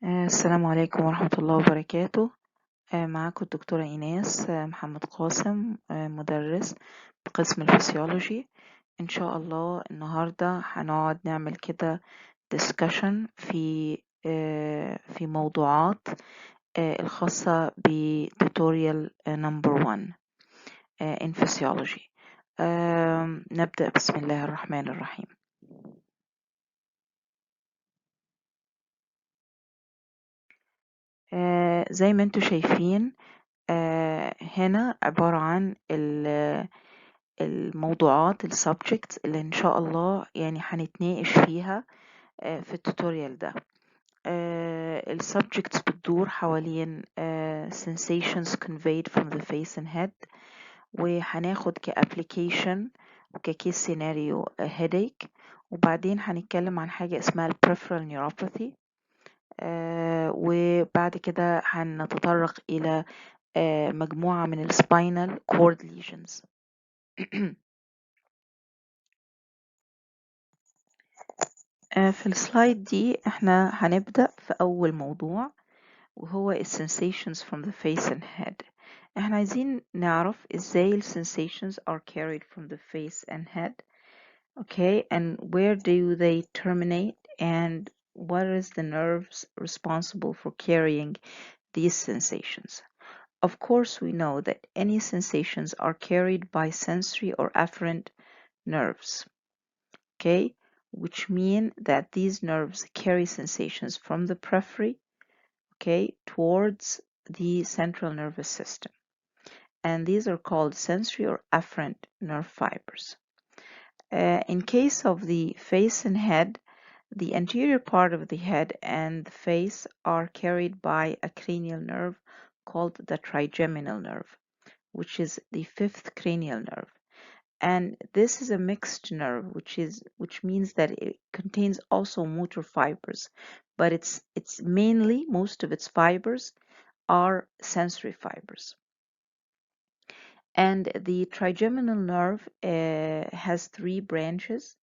السلام عليكم ورحمة الله وبركاته. معاكم الدكتورة إيناس محمد قاسم، مدرس بقسم الفسيولوجي. إن شاء الله النهاردة هنقعد نعمل كده discussion في موضوعات الخاصة بتوتوريال number 1 in physiology. نبدأ بسم الله الرحمن الرحيم. زي ما انتوا شايفين هنا عبارة عن الموضوعات السبجكتس اللي إن شاء الله يعني هنتناقش فيها في التوتوريال ده. السبجكتس بتدور حوالين sensations conveyed from the face and head، وهناخد كابليكيشن وككيس سيناريو headache، وبعدين هنتكلم عن حاجة اسمها peripheral neuropathy، وبعد كده هنتطرق إلى مجموعة من السباينال كورد ليجنز. في السلايد دي احنا هنبدأ في أول موضوع، وهو sensations from the face and head. احنا عايزين نعرف ازاي ال sensations are carried from the face and head. Okay, and where do they terminate, and what is the nerves responsible for carrying these sensations? Of course, we know that any sensations are carried by sensory or afferent nerves, okay, which mean that these nerves carry sensations from the periphery, okay, towards the central nervous system. And these are called sensory or afferent nerve fibers. In case of the face and head, the anterior part of the head and the face are carried by a cranial nerve called the trigeminal nerve, which is the fifth cranial nerve. And this is a mixed nerve, which means that it contains also motor fibers, but it's mainly, most of its fibers are sensory fibers. And the trigeminal nerve has three branches: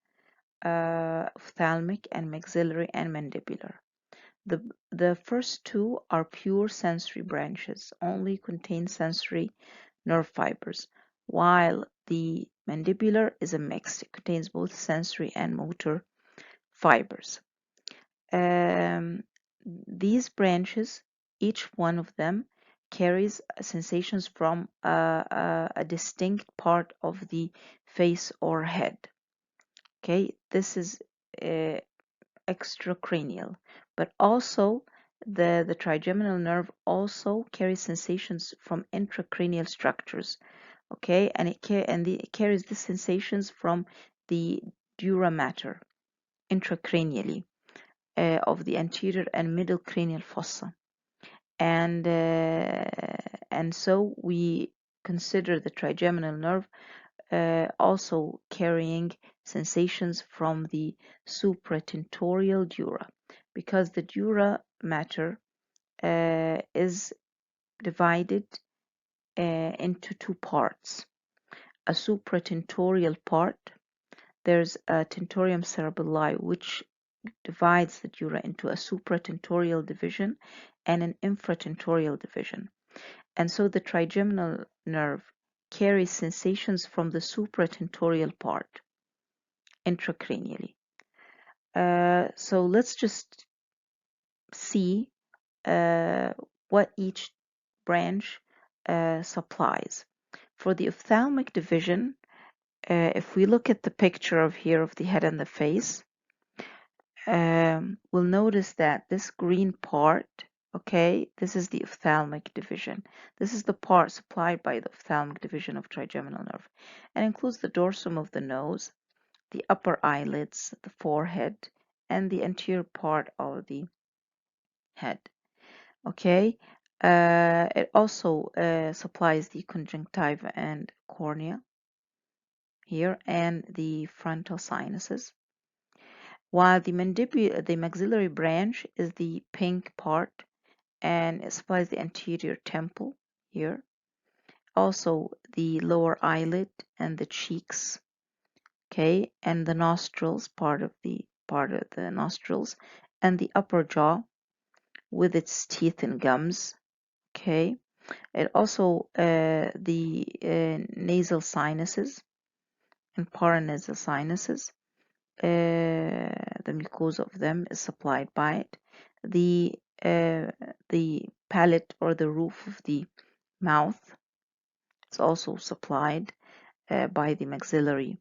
ophthalmic and maxillary and mandibular. The first two are pure sensory branches, only contain sensory nerve fibers, while the mandibular is a mix. It contains both sensory and motor fibers. These branches, each one of them, carries sensations from a distinct part of the face or head. Okay, this is extracranial, but also the trigeminal nerve also carries sensations from intracranial structures. Okay, and it carries the sensations from the dura mater intracranially of the anterior and middle cranial fossa, and so we consider the trigeminal nerve also carrying sensations from the supratentorial dura, because the dura mater is divided into two parts. A supratentorial part, there's a tentorium cerebelli, which divides the dura into a supratentorial division and an infratentorial division. And so the trigeminal nerve carries sensations from the supratentorial part intracranially. So let's just see what each branch supplies. For the ophthalmic division, if we look at the picture of here of the head and the face, we'll notice that this green part, okay, this is the ophthalmic division. This is the part supplied by the ophthalmic division of trigeminal nerve, and includes the dorsum of the nose, the upper eyelids, the forehead, and the anterior part of the head. Okay, it also supplies the conjunctiva and cornea here, and the frontal sinuses, while the maxillary branch is the pink part, and it supplies the anterior temple here, also the lower eyelid and the cheeks, okay, and the nostrils, part of the nostrils, and the upper jaw, with its teeth and gums. Okay, it also the nasal sinuses and paranasal sinuses. The mucosa of them is supplied by it. The uh, the palate or the roof of the mouth is also supplied by the maxillary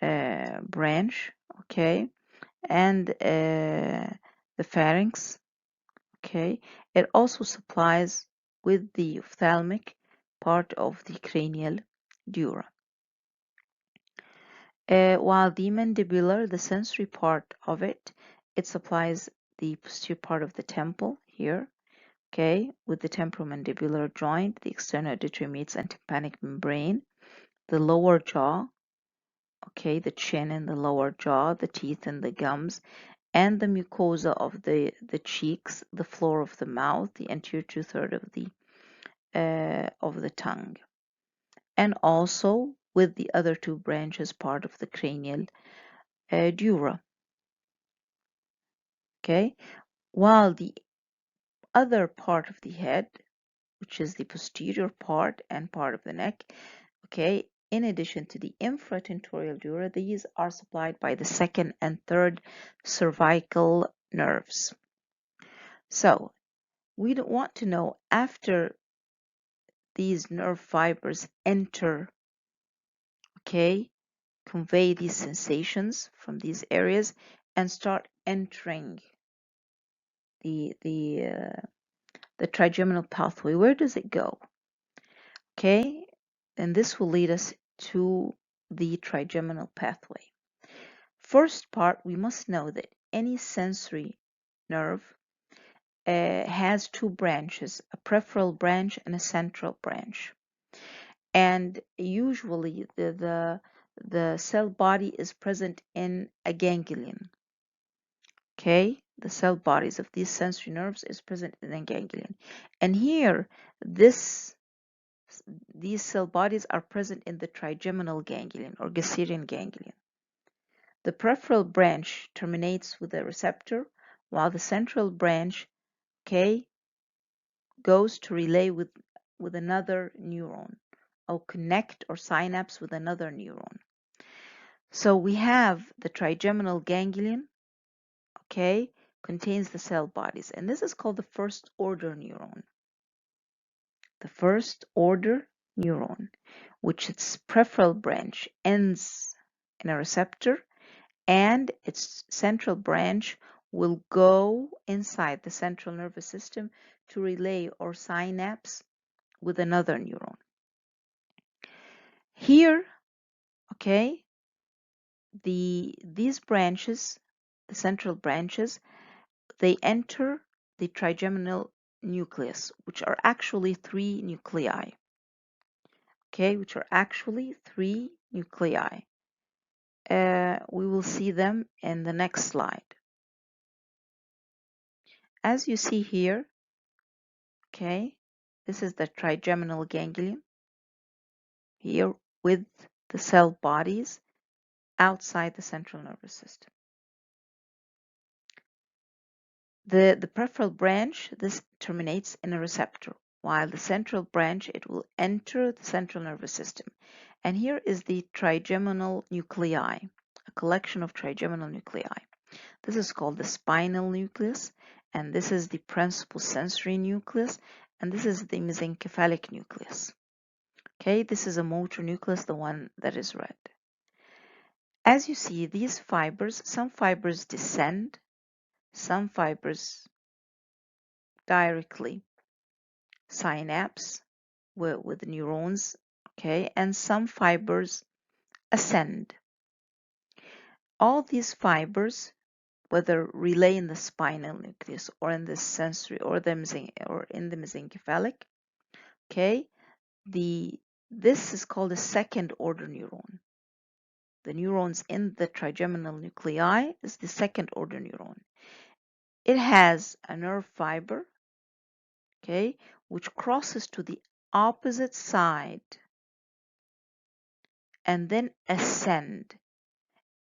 branch. Okay, and the pharynx. Okay, it also supplies with the ophthalmic part of the cranial dura. While the mandibular, the sensory part of it, it supplies the posterior part of the temple here, okay, with the temporomandibular joint, the external auditory meatus and tympanic membrane, the lower jaw, okay, the chin and the lower jaw, the teeth and the gums, and the mucosa of the cheeks, the floor of the mouth, the anterior two-thirds of the tongue, and also with the other two branches part of the cranial dura. Okay, while the other part of the head, which is the posterior part and part of the neck, okay, in addition to the infratentorial dura, these are supplied by the second and third cervical nerves. So we don't want to know after these nerve fibers enter, okay, convey these sensations from these areas and start entering the trigeminal pathway. Where does it go? Okay, and this will lead us to the trigeminal pathway. First part, we must know that any sensory nerve has two branches, a peripheral branch and a central branch. And usually the cell body is present in a ganglion. Okay, the cell bodies of these sensory nerves is present in a ganglion. And here, these cell bodies are present in the trigeminal ganglion or Gasserian ganglion. The peripheral branch terminates with a receptor, while the central branch, okay, goes to relay with another neuron or connect or synapse with another neuron. So we have the trigeminal ganglion, okay, contains the cell bodies, and this is called the first order neuron. The first order neuron, which its peripheral branch ends in a receptor, and its central branch will go inside the central nervous system to relay or synapse with another neuron. Here, okay, these branches, the central branches, they enter the trigeminal nucleus, which are actually three nuclei. Okay, which are actually three nuclei. We will see them in the next slide. As you see here, okay, this is the trigeminal ganglion here with the cell bodies outside the central nervous system. The peripheral branch, this terminates in a receptor, while the central branch, it will enter the central nervous system. And here is the trigeminal nuclei, a collection of trigeminal nuclei. This is called the spinal nucleus, and this is the principal sensory nucleus, and this is the mesencephalic nucleus. Okay, this is a motor nucleus, the one that is red. As you see, these fibers, some fibers descend, some fibers directly synapse with neurons, okay, and some fibers ascend. All these fibers, whether relay in the spinal nucleus or in the sensory or in the mesencephalic, okay, this is called a second order neuron. The neurons in the trigeminal nuclei is the second order neuron. It has a nerve fiber, okay, which crosses to the opposite side and then ascend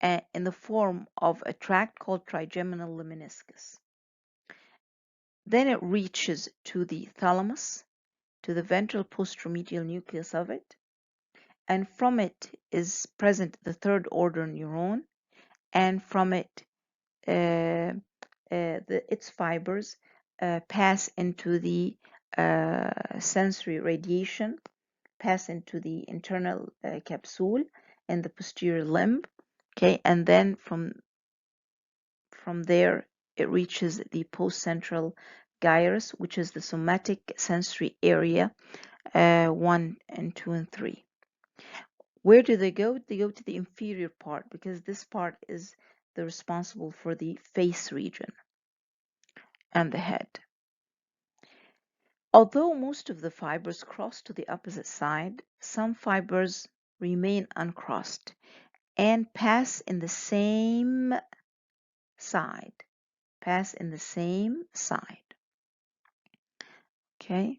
in the form of a tract called trigeminal lemniscus. Then it reaches to the thalamus, to the ventral posteromedial nucleus of it, and from it is present the third order neuron, and from it its fibers pass into the sensory radiation, pass into the internal capsule and the posterior limb, okay, and then from there it reaches the postcentral gyrus, which is the somatic sensory area 1 and 2 and 3. Where do they go? They go to the inferior part because this part is the responsible for the face region and the head. Although most of the fibers cross to the opposite side, some fibers remain uncrossed and pass in the same side. Pass in the same side. Okay.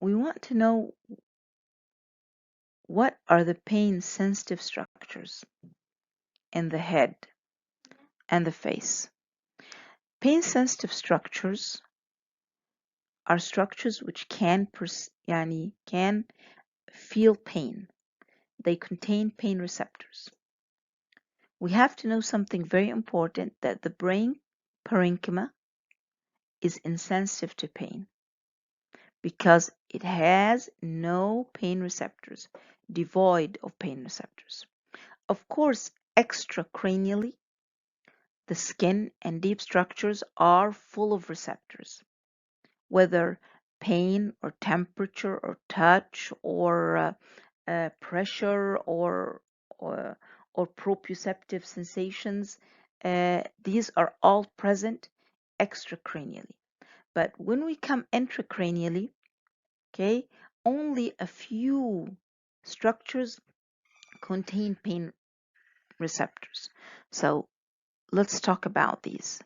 We want to know what are the pain sensitive structures in the head and the face. Pain sensitive structures are structures which can feel pain. They contain pain receptors. We have to know something very important, that the brain parenchyma is insensitive to pain because it has no pain receptors, devoid of pain receptors. Of course, extracranially, the skin and deep structures are full of receptors, whether pain or temperature or touch or pressure or, or proprioceptive sensations. These are all present extracranially. But when we come intracranially, okay, only a few structures contain pain receptors. So let's talk about these.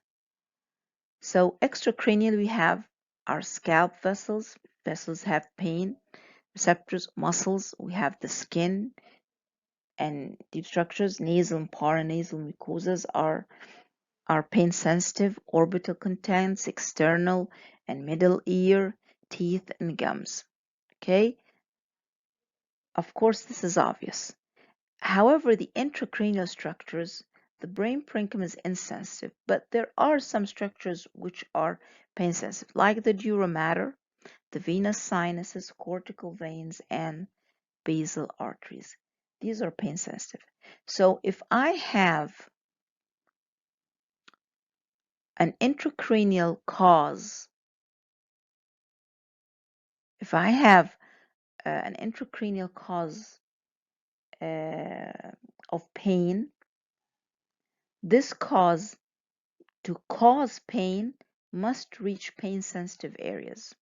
So extracranial, we have our scalp vessels. Vessels have pain receptors. Muscles, we have the skin and deep structures. Nasal and paranasal mucosas are pain sensitive. Orbital contents, external and middle ear, teeth and gums. Okay, of course this is obvious. However, the intracranial structures, the brain parenchyma is insensitive, but there are some structures which are pain sensitive, like the dura mater, the venous sinuses, cortical veins, and basal arteries. These are pain sensitive. So if I have an intracranial cause, if I have an intracranial cause of pain, this cause to cause pain must reach pain sensitive areas.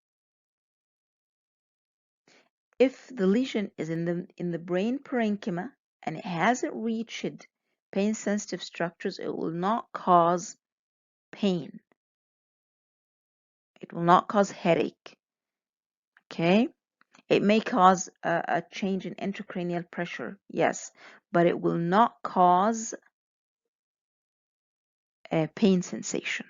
If the lesion is in the brain parenchyma and it hasn't reached pain sensitive structures, it will not cause pain. It will not cause headache. Okay? It may cause a change in intracranial pressure, yes, but it will not cause a pain sensation.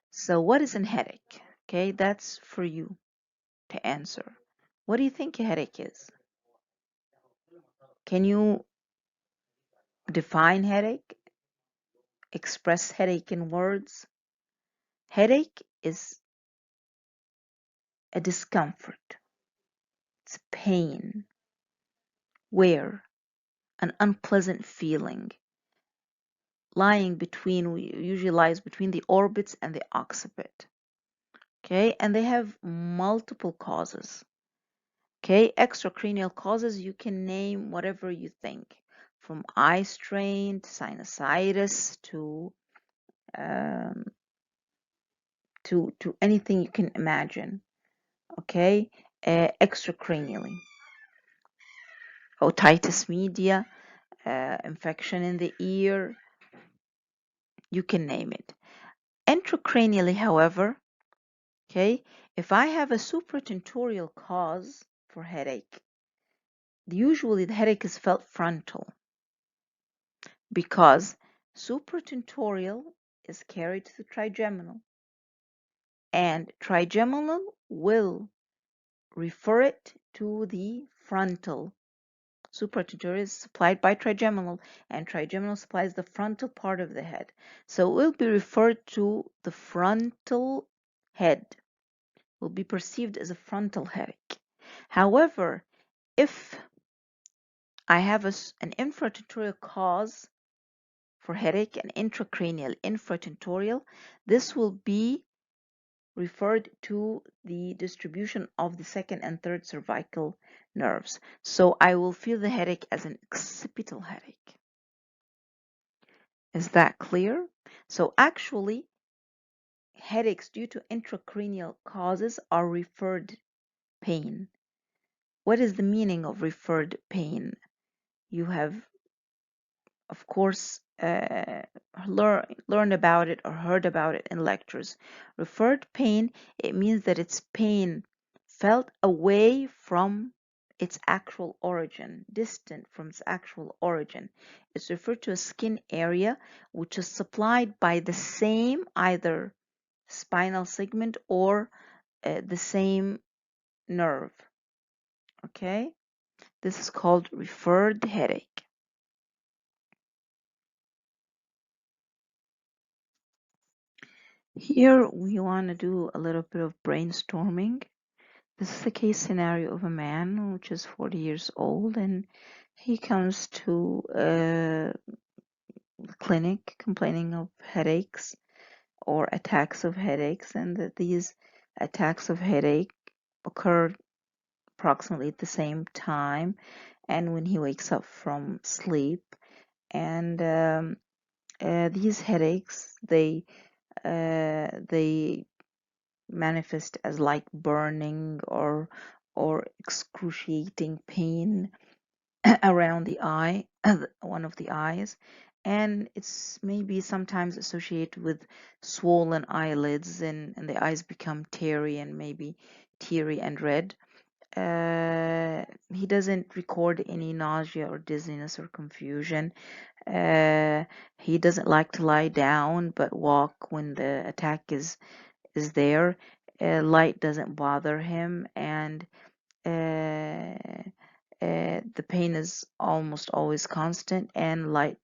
So what is a headache? Okay, that's for you to answer. What do you think a headache is? Can you define headache? Express headache in words? Headache is a discomfort. It's pain. Where? An unpleasant feeling. Usually lies between the orbits and the occiput. Okay, and they have multiple causes. Okay, extracranial causes, you can name whatever you think, from eye strain to sinusitis um, to anything you can imagine. Okay, extracranially, otitis media, infection in the ear, you can name it. Intracranially, however, okay, if I have a supratentorial cause for headache, usually the headache is felt frontal because supratentorial is carried to the trigeminal, and trigeminal will refer it to the frontal. Supratentorial is supplied by trigeminal, and trigeminal supplies the frontal part of the head. So it will be referred to the frontal head, will be perceived as a frontal headache. However, if I have an infratentorial cause for headache, an intracranial infratentorial, this will be referred to the distribution of the second and third cervical nerves. So I will feel the headache as an occipital headache. Is that clear? So actually, headaches due to intracranial causes are referred pain. What is the meaning of referred pain? You have, of course, learned about it or heard about it in lectures. Referred pain, it means that it's pain felt away from its actual origin, distant from its actual origin. It's referred to a skin area which is supplied by the same either spinal segment or the same nerve. Okay, this is called referred headache. Here we want to do a little bit of brainstorming. This is the case scenario of a man which is 40 years old, and he comes to a clinic complaining of headaches or attacks of headaches, and that these attacks of headache occur approximately at the same time and when he wakes up from sleep. And these headaches, they manifest as like burning or excruciating pain around the eye, one of the eyes, and it's maybe sometimes associated with swollen eyelids, and the eyes become teary and maybe teary and red. He doesn't record any nausea or dizziness or confusion. He doesn't like to lie down but walk when the attack is there. Light doesn't bother him, and the pain is almost always constant, and light,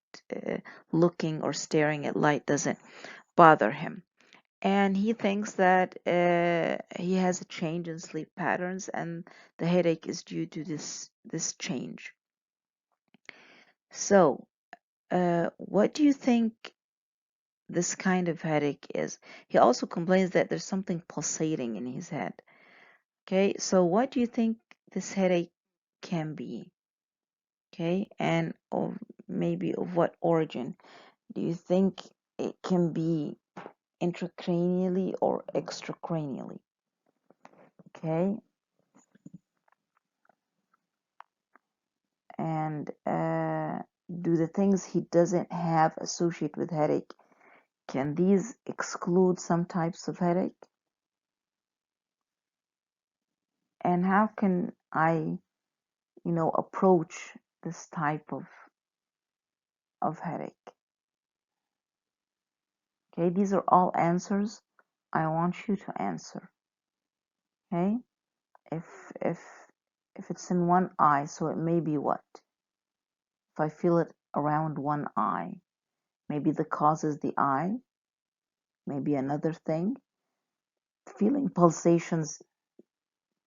looking or staring at light doesn't bother him. And he thinks that he has a change in sleep patterns, and the headache is due to this change. So, what do you think this kind of headache is? He also complains that there's something pulsating in his head. Okay, so what do you think this headache can be? Okay, and maybe of what origin? Do you think it can be intracranially or extracranially? Okay, and do the things he doesn't have associated with headache, can these exclude some types of headache? And how can I, approach this type of headache? Okay, these are all answers I want you to answer. Okay, if if if it's in one eye, so it may be what? If I feel it around one eye, maybe the cause is the eye, maybe another thing. Feeling pulsations,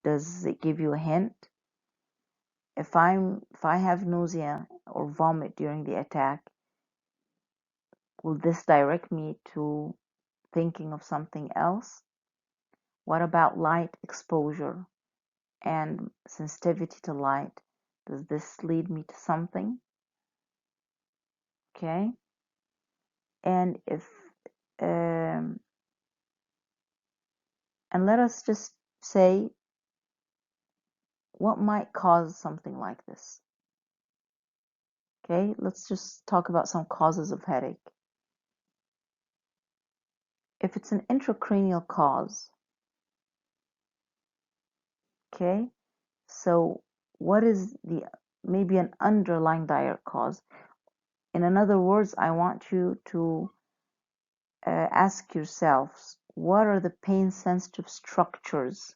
does it give you a hint? If I have nausea or vomit during the attack, will this direct me to thinking of something else? What about light exposure and sensitivity to light? Does this lead me to something? Okay. And if and let us just say what might cause something like this. Okay, let's just talk about some causes of headache. If it's an intracranial cause, okay, so what is the maybe an underlying direct cause. In other words, I want you to ask yourselves, what are the pain-sensitive structures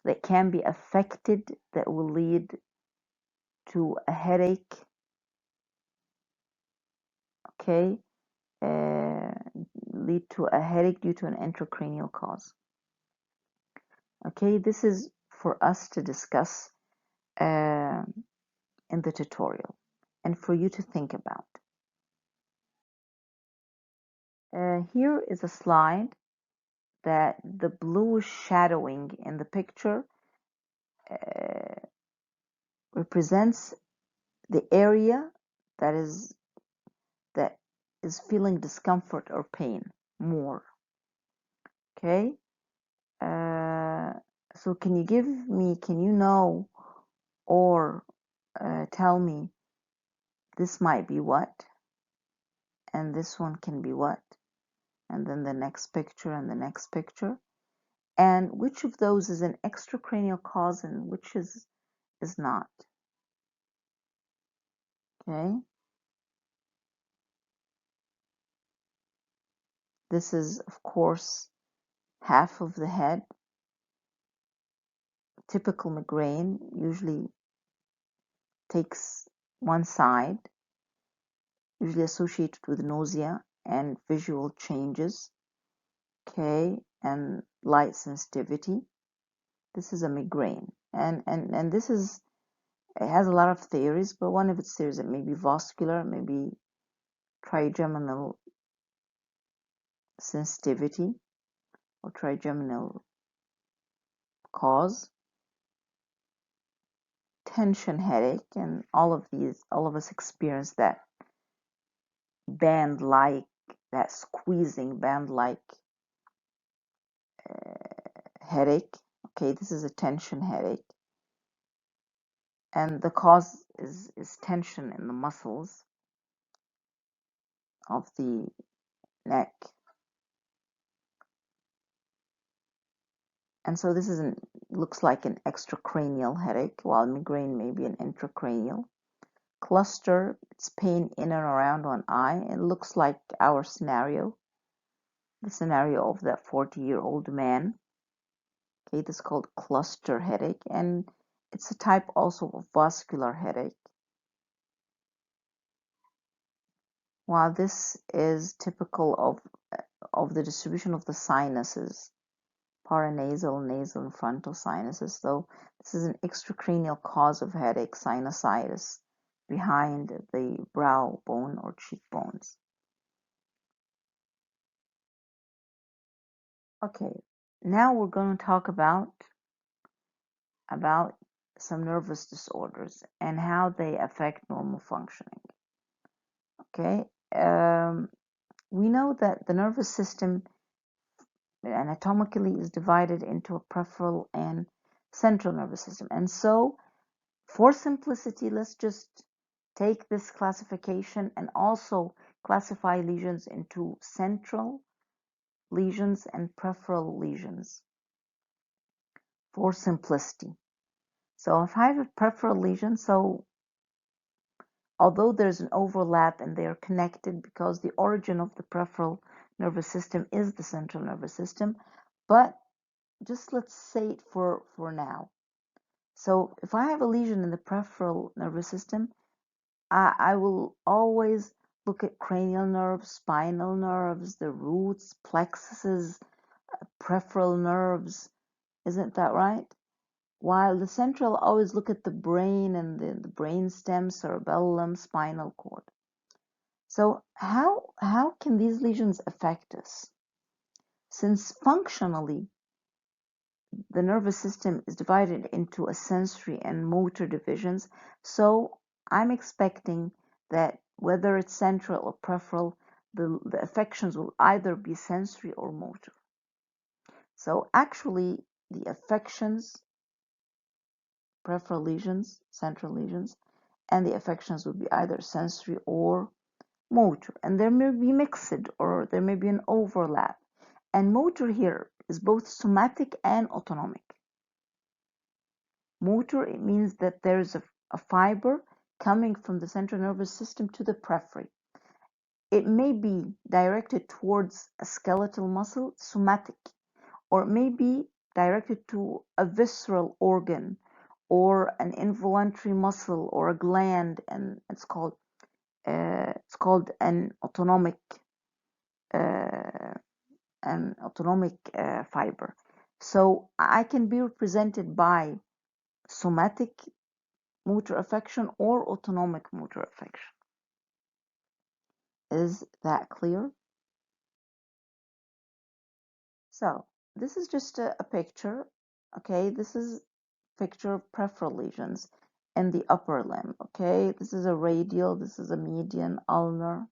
that can be affected that will lead to a headache, okay? Uh, lead to a headache due to an intracranial cause. Okay, this is for us to discuss in the tutorial and for you to think about. Here is a slide that the blue shadowing in the picture represents the area that is feeling discomfort or pain more. Okay, so can you know or tell me this might be what, and this one can be what, and then the next picture and the next picture, and which of those is an extracranial cause and which is not. Okay, this is of course half of the head. Typical migraine usually takes one side, usually associated with nausea and visual changes, okay, and light sensitivity. This is a migraine, and this is, it has a lot of theories, but one of its theories, it may be vascular, maybe trigeminal sensitivity or trigeminal cause, tension headache, and all of us experience that band-like, that squeezing band-like headache. Okay, this is a tension headache, and the cause is tension in the muscles of the neck. And so this looks like an extracranial headache, while migraine may be an intracranial. Cluster, it's pain in and around one eye. It looks like our scenario, the scenario of that 40-year-old man. Okay, this is called cluster headache, and it's a type also of vascular headache. While this is typical of the distribution of the sinuses, paranasal, nasal, and frontal sinuses. So this is an extracranial cause of headache, sinusitis, behind the brow bone or cheekbones. Okay, now we're going to talk about some nervous disorders and how they affect normal functioning. Okay, we know that the nervous system anatomically is divided into a peripheral and central nervous system, and so for simplicity, let's just take this classification and also classify lesions into central lesions and peripheral lesions for simplicity. So if I have a peripheral lesion, so although there's an overlap and they are connected because the origin of the peripheral nervous system is the central nervous system, but just let's say it for now. So if I have a lesion in the peripheral nervous system, I will always look at cranial nerves, spinal nerves, the roots, plexuses, peripheral nerves. Isn't that right? While the central, always look at the brain and the brain stem, cerebellum, spinal cord. So how can these lesions affect us? Since functionally the nervous system is divided into a sensory and motor divisions, so I'm expecting that whether it's central or peripheral, the affections will either be sensory or motor. So actually the affections, peripheral lesions, central lesions, and the affections will be either sensory or motor. And there may be mixed or there may be an overlap. And motor here is both somatic and autonomic. Motor, it means that there's a fiber coming from the central nervous system to the periphery. It may be directed towards a skeletal muscle, somatic, or it may be directed to a visceral organ or an involuntary muscle or a gland, and it's called uh, an autonomic fiber. So I can be represented by somatic motor affection or autonomic motor affection. Is that clear? So this is just a picture. Okay, this is a picture of peripheral lesions in the upper limb. Okay, this is a radial, this is a median, ulnar.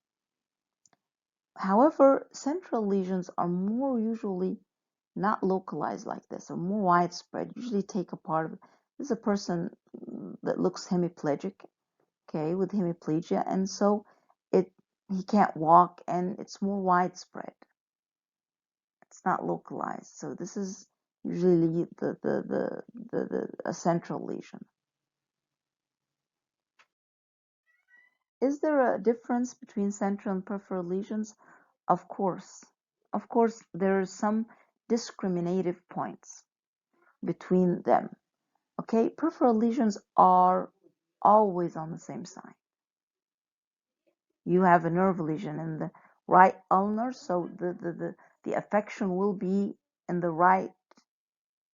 However, central lesions are more usually not localized like this, or more widespread, usually take a part of it. This is a person that looks hemiplegic, okay, with hemiplegia, and so he can't walk, and it's more widespread. It's not localized. So this is usually a central lesion. Is there a difference between central and peripheral lesions? Of course. Of course, there are some discriminative points between them. Okay, peripheral lesions are always on the same side. You have a nerve lesion in the right ulnar, so the affection will be in the right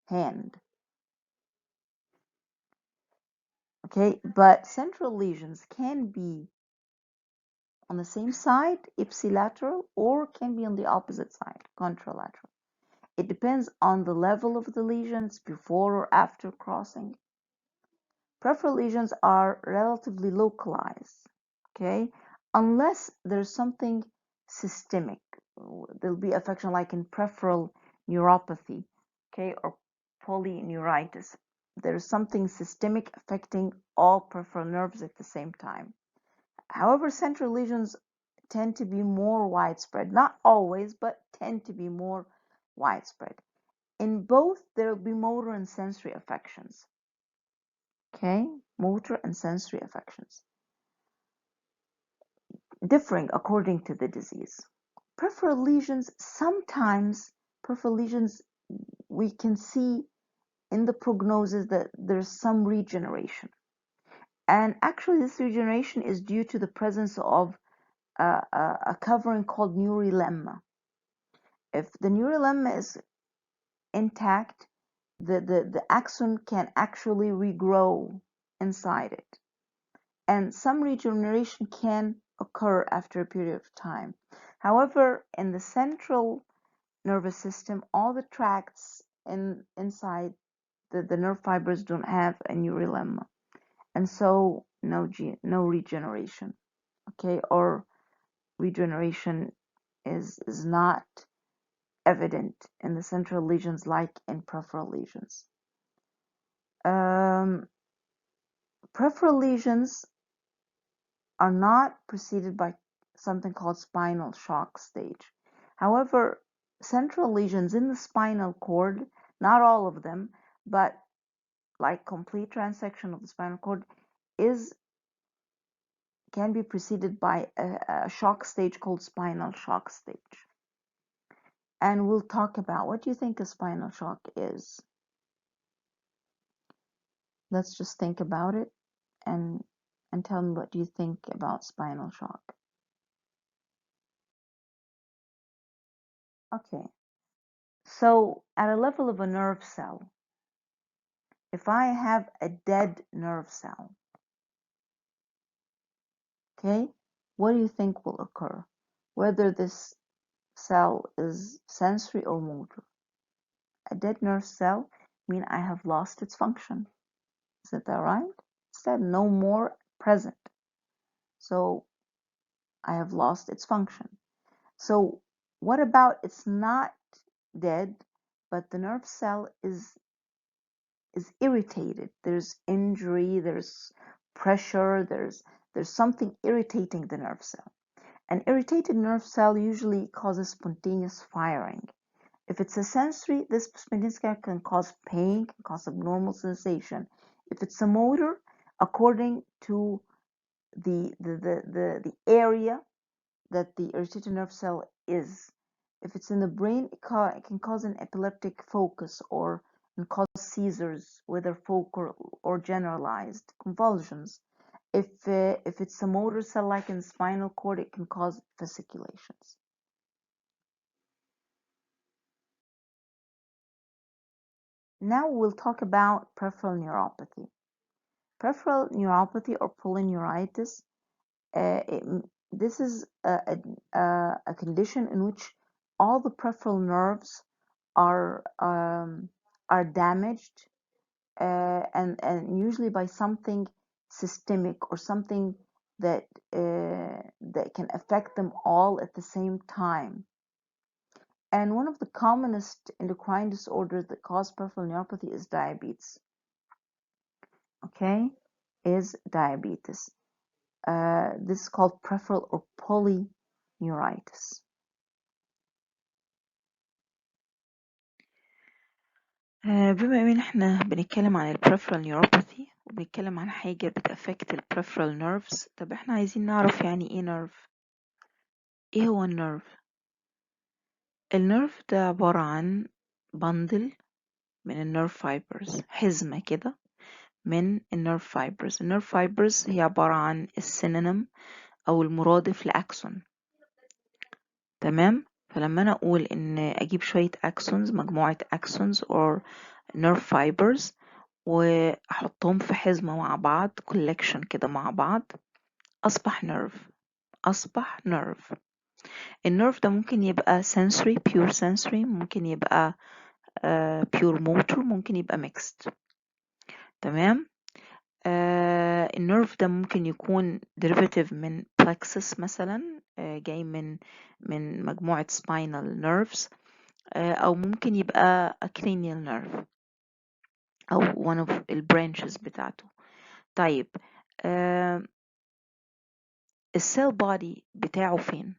hand. Okay, but central lesions can be on the same side, ipsilateral, or can be on the opposite side, contralateral. It depends on the level of the lesions before or after crossing. Peripheral lesions are relatively localized, okay, unless there's something systemic. There'll be affection like in peripheral neuropathy, okay, or polyneuritis. There's something systemic affecting all peripheral nerves at the same time. However, central lesions tend to be more widespread, not always, but tend to be more widespread. In both, there will be motor and sensory affections. Okay, motor and sensory affections, differing according to the disease. Peripheral lesions, sometimes peripheral lesions, we can see in the prognosis that there's some regeneration. And actually, this regeneration is due to the presence of a covering called neurolemma. If the neurolemma is intact, the axon can actually regrow inside it. And some regeneration can occur after a period of time. However, in the central nervous system, all the tracts inside the nerve fibers don't have a neurolemma. And so no regeneration, okay, or regeneration is not evident in the central lesions like in peripheral lesions. Peripheral lesions are not preceded by something called spinal shock stage. However, central lesions in the spinal cord, not all of them, but like complete transection of the spinal cord, can be preceded by a shock stage called spinal shock stage. And we'll talk about what do you think a spinal shock is. Let's just think about it and tell me what do you think about spinal shock. Okay, so at a level of a nerve cell, if I have a dead nerve cell, okay, what do you think will occur? Whether this cell is sensory or motor. A dead nerve cell means I have lost its function. Isn't that right? It's that no more present. So I have lost its function. So what about it's not dead, but the nerve cell is irritated. There's injury, there's pressure, there's something irritating the nerve cell. An irritated nerve cell usually causes spontaneous firing. If it's a sensory, this spontaneous firing can cause pain, can cause abnormal sensation. If it's a motor, according to the area that the irritated nerve cell is. If it's in the brain, it can cause an epileptic focus or can cause seizures, whether focal or generalized convulsions. If it's a motor cell like in the spinal cord, it can cause fasciculations. Now we'll talk about peripheral neuropathy. Peripheral neuropathy or polyneuritis, this is a condition in which all the peripheral nerves are damaged, and usually by something systemic or something that that can affect them all at the same time. And one of the commonest endocrine disorders that cause peripheral neuropathy is diabetes. Okay, is diabetes. This is called peripheral or polyneuritis. بما ان احنا بنتكلم عن البريفرال نيوروباثي وبنتكلم عن حاجة بتأفكت البريفرال نيرفز، طب احنا عايزين نعرف يعني ايه نيرف. ايه هو النيرف؟ النيرف ده عبارة عن بندل من النيرف فايبرز، حزمة كده من النيرف فايبرز. النيرف فايبرز هي عبارة عن السينونيم او المرادف لأكسون. تمام؟ فلما انا اقول ان اجيب شوية اكسونز، مجموعة اكسونز or nerve fibers، واحطهم في حزمة مع بعض، collection كده مع بعض، اصبح nerve. اصبح nerve. النيرف ده ممكن يبقى sensory pure sensory، ممكن يبقى pure motor، ممكن يبقى mixed. تمام. النيرف ده ممكن يكون derivative من plexus مثلا، جاي من مجموعة spinal nerves، أو ممكن يبقى a cranial nerve أو one of branches بتاعته. طيب، السيل بودي بتاعه فين؟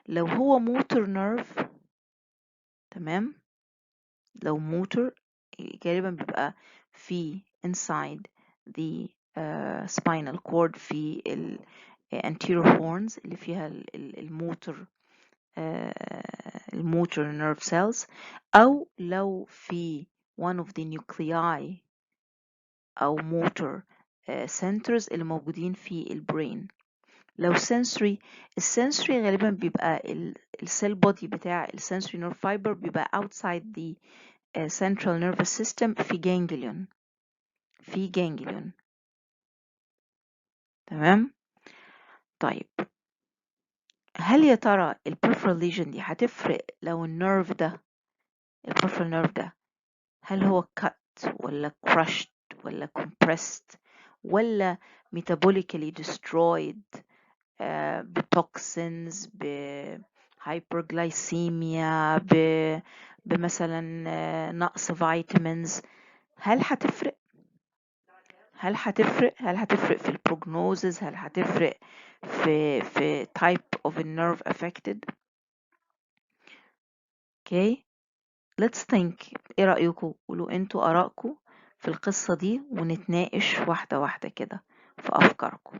لو هو موتور نيرف، تمام، لو موتور غالبا بيبقى في inside the spinal cord في ال anterior horns اللي فيها الموتور الموتور nerve cells، أو لو في one of the nuclei أو motor centers اللي موجودين في البرين. لو sensory، السنسوري غالبا بيبقى السيل بودي بتاع السنسوري نيرف فايبر بيبقى outside the central nervous system في ganglion، في ganglion. تمام. طيب، هل يا ترى البريفرال ليجن دي هتفرق لو النيرف ده، البريفرال نيرف ده، هل هو cut ولا crushed ولا compressed ولا metabolically destroyed بتوكسينز، بهايبرجلايسيميا، بمثلا نقص فيتامينز؟ هل هتفرق؟ هل هتفرق في البروجنوزز؟ هل هتفرق في type of a nerve affected؟ okay let's think. ايه رأيكم؟ قولوا انتوا آرائكم في القصة دي ونتناقش واحدة واحدة كده في أفكاركم.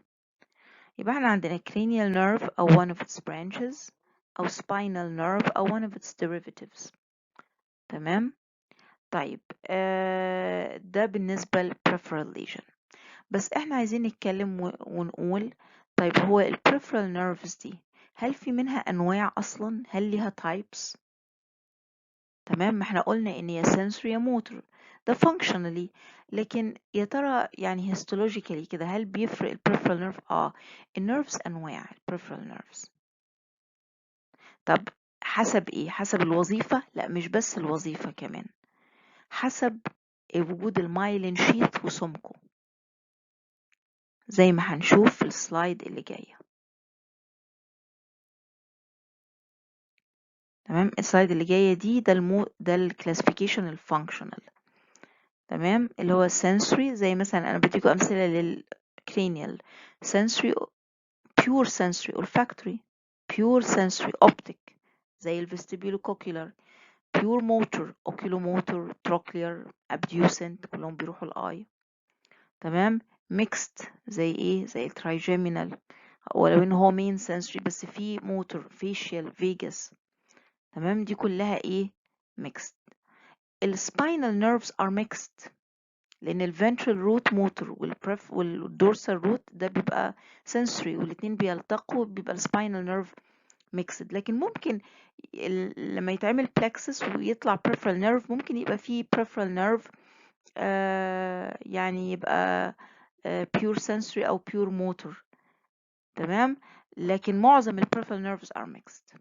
يبقى احنا عندنا cranial nerve أو one of its branches، أو spinal nerve أو one of its derivatives. تمام. طيب، ده بالنسبة ل peripheral lesion. بس احنا عايزين نتكلم ونقول، طيب هو ال peripheral nerves دي هل في منها أنواع أصلا؟ هل ليها types؟ تمام. ما احنا قلنا ان هي sensory يا motor، ده functionally. لكن يا ترى يعني histologically كده هل بيفرق ال peripheral nerve؟ النيرفز أنواع ال peripheral nerves. طب حسب ايه؟ حسب الوظيفة؟ لا، مش بس الوظيفة، كمان حسب وجود المايلين شيث وسمكه، زي ما هنشوف في السلايد اللي جاية. تمام. السلايد اللي جاية دي ده الكلاسيفيكيشن الفانكشنال. تمام. اللي هو sensory، زي مثلا انا بديكم امثلة للكرينيال: sensory pure sensory olfactory، pure sensory optic زي الفيستيبيولوكوكيولار، pure motor oculomotor trochlear abducent كلهم بيروحوا الاي. تمام. mixed زي ايه؟ زي الترايجيمينال، ولو ان هو main sensory بس فيه موتور facial vagus. تمام، دي كلها ايه؟ mixed. الspinal nerves are mixed لان الفنترال روت موتور والدورسال روت ده بيبقى sensory، والاتنين بيلتقوا بيبقى السباينال نيرف ميكسد. لكن ممكن لما يتعمل plexus ويطلع peripheral nerve ممكن يبقى فيه peripheral nerve يعني يبقى pure sensory او pure motor. تمام، لكن معظم ال peripheral nerves are mixed،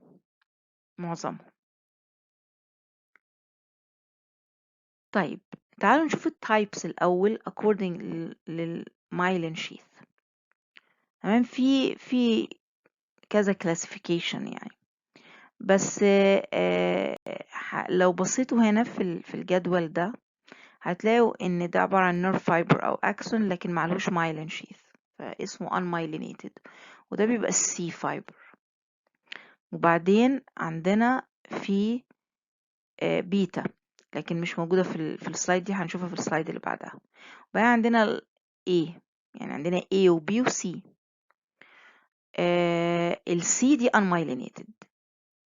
معظمهم. طيب تعالوا نشوف التايبس الأول according للمايلين sheath. تمام، في كذا classification يعني، بس لو بصيتوا هنا في الجدول ده هتلاقوا ان ده عبارة عن nerve fiber او axon لكن معلوش myelin sheath، فاسمه unmyelinated، وده بيبقى السي fiber. وبعدين عندنا في بيتا لكن مش موجودة في السلايد دي، هنشوفها في السلايد اللي بعدها. وبعدين عندنا ال A، يعني عندنا A و B و C. ال C دي unmyelinated،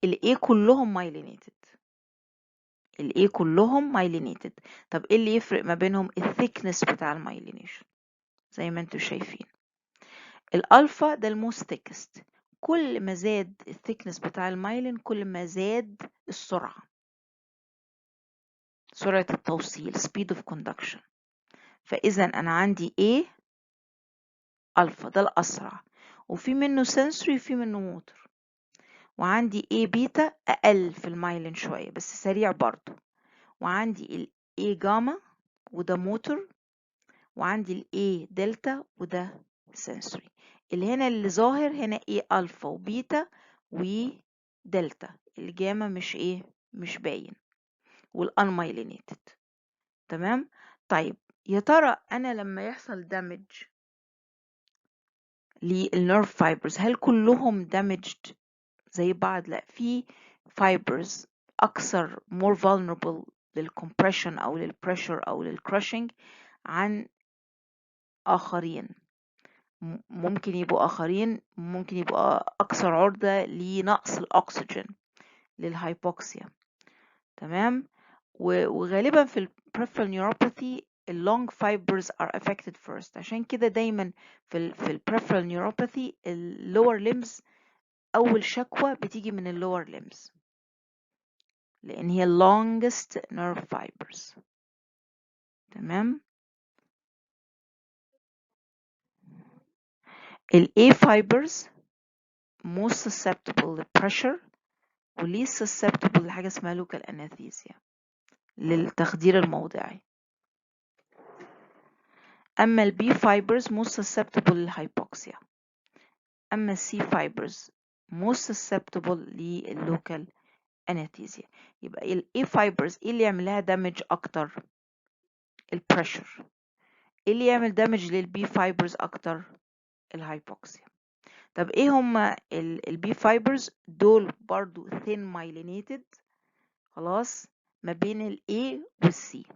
ال A كلهم myelinated، ال A كلهم myelinated. طب ايه اللي يفرق ما بينهم؟ الثيكنس بتاع المايلينيشن زي ما انتم شايفين. الالفا ده الموست ثيكست، كل ما زاد الثيكنس بتاع المايلين كل ما زاد السرعة، سرعة التوصيل speed of conduction. فإذا أنا عندي A ألفا ده الأسرع، وفي منه sensory وفي منه موتور. وعندي A بيتا أقل في المايلين شوية بس سريع برضو. وعندي ال A جاما وده موتور. وعندي ال A دلتا وده sensory. اللي هنا اللي ظاهر هنا A ألفا وبيتا ودلتا، الجاما مش باين، والانمايلينيتد. تمام. طيب يا ترى انا لما يحصل دامج للنيرف فايبرز هل كلهم damaged زي بعض؟ لا، في فايبرز اكثر more vulnerable للcompression او للpressure او للcrushing عن اخرين. ممكن يبقوا اكثر عرضة لنقص الاكسجين، للهايبوكسيا. تمام. وغالبا في peripheral neuropathy long fibers are affected first، عشان كده دايما في peripheral neuropathy lower limbs أول شكوى بتيجي من lower limbs لأن هي longest nerve fibers. تمام. A fibers most susceptible to pressure و least susceptible لحاجة اسمها local anesthesia للتخدير الموضعي. أما B fibers most susceptible للhypoxia. أما C fibers most susceptible للlocal anesthesia. يبقى ال A fibers ايه اللي يعمل لها damage أكتر؟ البريشر. ايه اللي يعمل damage لل B fibers أكتر؟ الهايبوكسيا. طب ايه هما ال B fibers؟ دول برضو thin myelinated، خلاص، ما بين ال A وال C.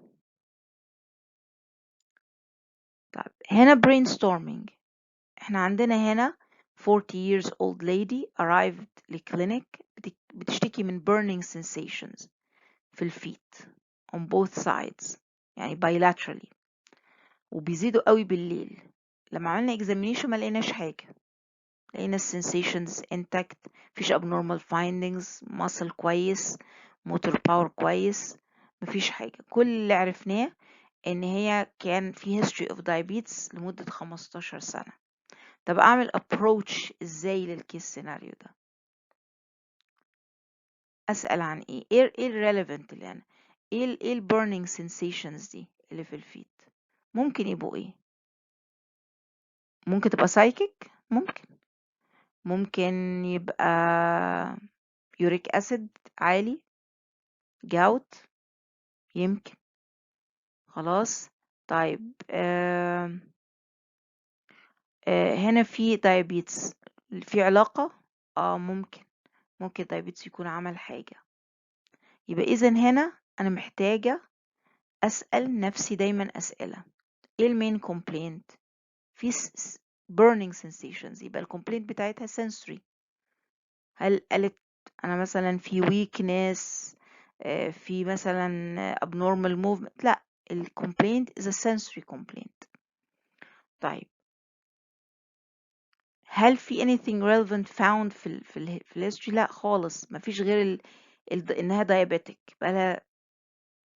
طيب هنا brainstorming. احنا عندنا هنا 40 years old lady arrived لكلينيك بتشتكي من burning sensations في الفيت on both sides يعني bilaterally، وبيزيدوا قوي بالليل. لما عملنا examination ما لقيناش حاجة، لقينا sensations intact، مفيش abnormal findings، muscle كويس، motor power كويس، مفيش حاجة. كل اللي عرفناه ان هي كان في history of diabetes لمدة 15 سنة. طب اعمل approach ازاي للكيس سيناريو ده؟ اسأل عن ايه الريليفنت اللي انا ايه البورنينج sensations دي اللي في الفيت؟ ممكن يبقوا ايه؟ ممكن تبقى سايكيك، ممكن يبقى يوريك اسيد عالي، جاوت، يمكن. خلاص. طيب هنا في diabetes، في علاقة. ممكن diabetes يكون عمل حاجة. يبقى اذا هنا انا محتاجة اسأل نفسي دايما اسئلة. ايه المين كومبلينت؟ في burning sensations، يبقى الكومبلينت بتاعتها sensory. هل قالت انا مثلا في weakness، في مثلا abnormal movement؟ لا، الكومبلينت is a sensory complaint. طيب هل في anything relevant found في الهيستوري؟ لا خالص، مفيش غير انها diabetic بقالها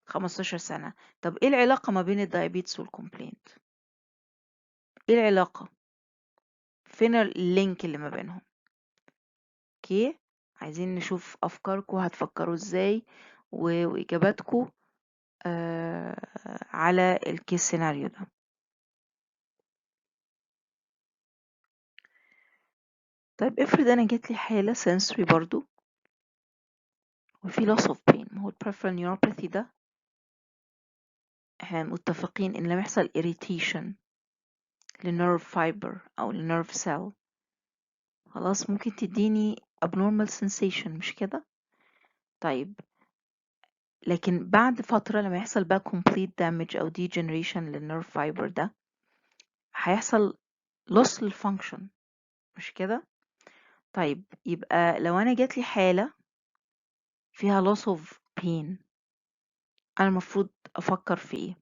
15 سنة. طب ايه العلاقة ما بين الدايابيتس والكومبلينت؟ ايه العلاقة؟ فين اللينك اللي ما بينهم؟ اوكي، عايزين نشوف افكاركم هتفكروا ازاي واجاباتكم على الكيس سيناريو ده. طيب افرض انا جات لي حالة sensory برضو وفي loss of pain. ما هو peripheral neuropathy ده احنا متفقين ان لما يحصل irritation لنيرف فايبر او لنيرف سيل خلاص ممكن تديني abnormal sensation، مش كده؟ طيب لكن بعد فترة لما يحصل بقى complete damage أو degeneration للنيرف فايبر ده هيحصل loss للfunction، مش كده؟ طيب يبقى لو أنا جاتلي حالة فيها loss of pain، أنا المفروض أفكر في إيه؟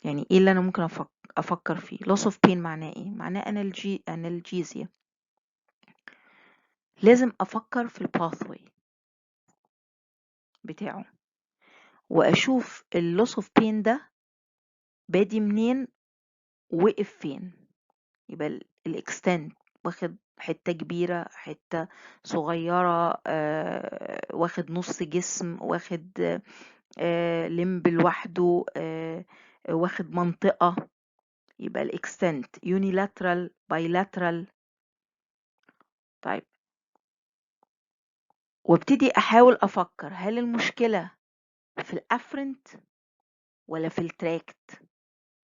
يعني إيه اللي أنا ممكن أفكر فيه؟ loss of pain معناه إيه؟ معناه analgesia. لازم أفكر في الباثوي بتاعه وأشوف اللوس اوف بين ده بادي منين وقف فين. يبقى الاكستنت واخد حتة كبيرة، حتة صغيرة، واخد نص جسم، واخد لمب لوحده، واخد منطقة. يبقى الاكستنت unilateral bilateral. طيب وابتدي احاول افكر هل المشكلة في الافرنت ولا في التراكت،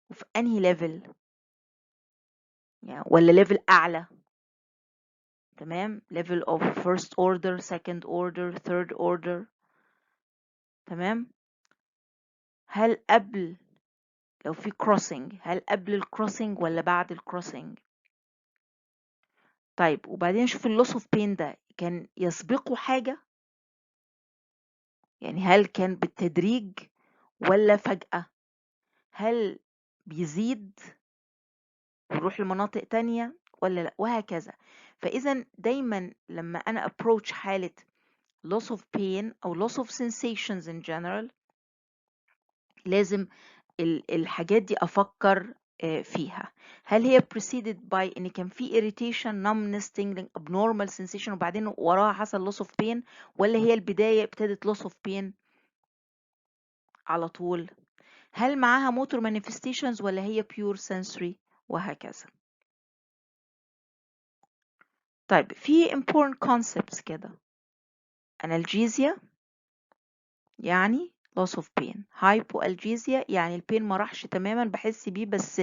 وفي انهي ليفل يعني، ولا ليفل اعلى. تمام، level of first order second order third order. تمام، هل قبل، لو في crossing هل قبل الكروسنج ولا بعد الكروسنج. طيب وبعدين شوف اللوس اوف بين ده كان يسبقه حاجة، يعني هل كان بالتدريج ولا فجأة، هل بيزيد ويروح لمناطق تانية ولا لا، وهكذا. فإذا دايما لما أنا approach حالة loss of pain أو loss of sensations in general لازم الحاجات دي أفكر فيها. هل هي preceded by إن كان في irritation numbness tingling abnormal sensation وبعدين وراها حصل loss of pain، ولا هي البداية ابتدت loss of pain على طول. هل معاها motor manifestations ولا هي pure sensory، وهكذا. طيب في important concepts كده. analgesia يعني loss of pain. hypoalgesia يعني البين ما راحش تماما بحس بيه بس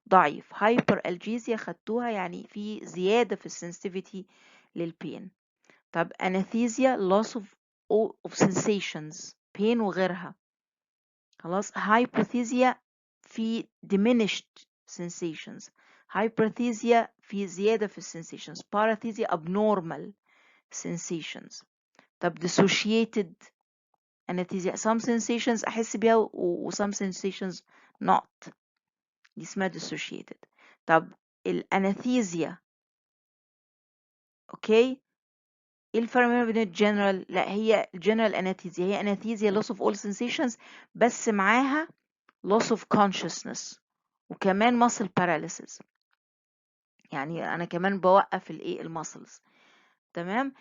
ضعيف. hyperalgesia خدتوها يعني في زيادة في السنسيتيفيتي للبين. طب anesthesia loss of sensations pain وغيرها. خلاص. hypothesia في diminished sensations. hyperthesia في زيادة في الsensations. parathesia abnormal sensations. طب dissociated anesthesia some sensations احس بيها و some sensations not، دي اسمها dissociated. طب الانستيزيا اوكي، ايه الفرق ما بين الجنرال؟ لا هي الجنرال انستيزيا هي انستيزيا loss of all sensations بس معاها loss of consciousness وكمان muscle paralysis، يعني انا كمان بوقف الايه المسلز. تمام.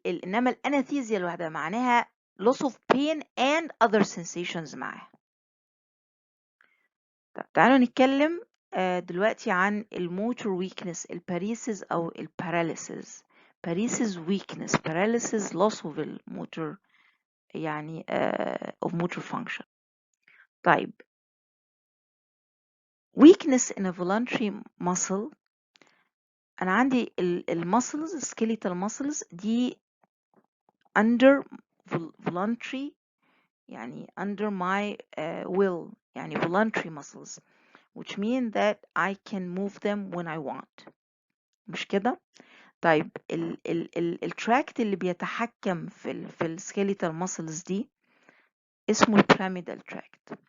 انما الانستيزيا لوحدها معناها loss of pain and other sensations معاها. طب تعالوا نتكلم دلوقتي عن الموتور ويكنس، الباريسيس او الباراليسيس. باريسيس ويكنس، paralysis loss of الموتور يعني of motor function. طيب weakness in a voluntary muscle، انا عندي المسلز skeletal muscles دي under voluntary يعني under my will يعني voluntary muscles. which mean that I can move them when I want. مش كده؟ طيب التراكت اللي بيتحكم في السكيليتال ماسلز دي اسمه البيراميدال تراكت،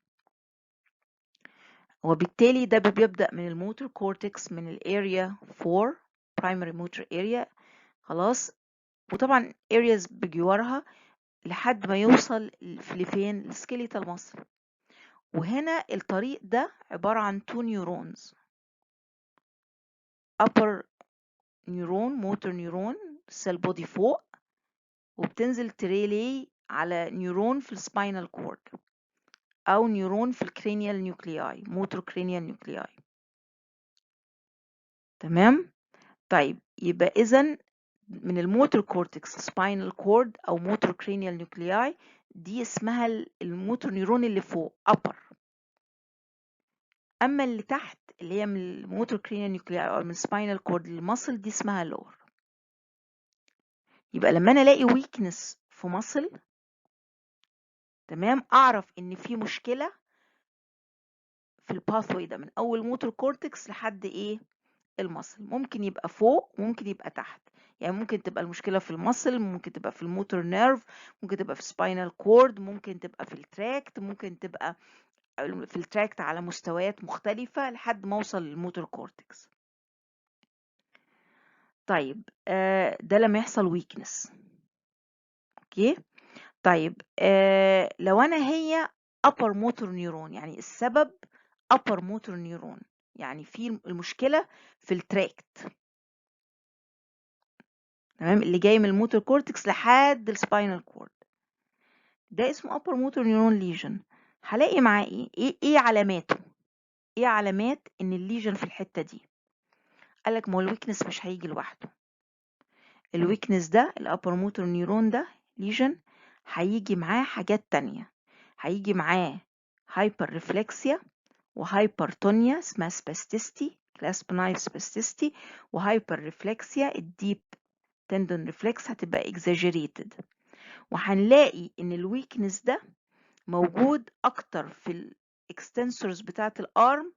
وبالتالي ده بيبدأ من الموتور كورتكس من الاريا 4 primary motor area خلاص، وطبعا areas بجوارها لحد ما يوصل لفين السكيليتال ماسل. وهنا الطريق ده عبارة عن 2 نيورونز، upper نيورون موتور نيورون سيل بودي فوق، وبتنزل تريلي على نيورون في السباينال كورد او نيورون في الكرينيال نيوكلياي موتور كرينيال نيوكلياي. تمام. طيب يبقى اذا من الموتور كورتكس سباينال كورد او موتور كرينيال نيوكلياي دي اسمها الموتور نيورون اللي فوق upper. اما اللي تحت اللي هي من الموتور كرينيال نيوكلياي او من السباينال كورد للمصل دي اسمها لور. يبقى لما انا الاقي ويكنس في مصل، تمام، اعرف ان في مشكله في الباثوي ده من اول موتور كورتكس لحد ايه المصل. ممكن يبقى فوق وممكن يبقى تحت، يعني ممكن تبقى المشكله في المصل، ممكن تبقى في الموتور نيرف، ممكن تبقى في سباينال كورد، ممكن تبقى في التراكت، ممكن تبقى في التراكت على مستويات مختلفه لحد ما اوصل للموتور كورتكس. طيب ده لما يحصل ويكنس. اوكي. طيب لو انا هي upper motor neuron، يعني السبب upper motor neuron، يعني في المشكلة في التراكت، تمام، اللي جاي من الموتور كورتكس لحد السباينال كورد، ده اسمه upper motor neuron lesion. هلاقي معاه ايه علاماته؟ ايه علامات ان الليجن في الحتة دي؟ قالك ما هو الويكنس مش هيجي لوحده. الويكنس ده الابر موتور نيورون ده ليجن هيجي معاه حاجات تانية، هيجي معاه هايبر ريفلكسيا وهايبرتونيا اسمها سباستيستي كلاسب نايف سباستيستي، وهايبر ريفلكسيا الديب تندون ريفلكس هتبقى اكزاجيريتد. وهنلاقي ان الويكنس ده موجود اكتر في الاكستنسورز بتاعه الارم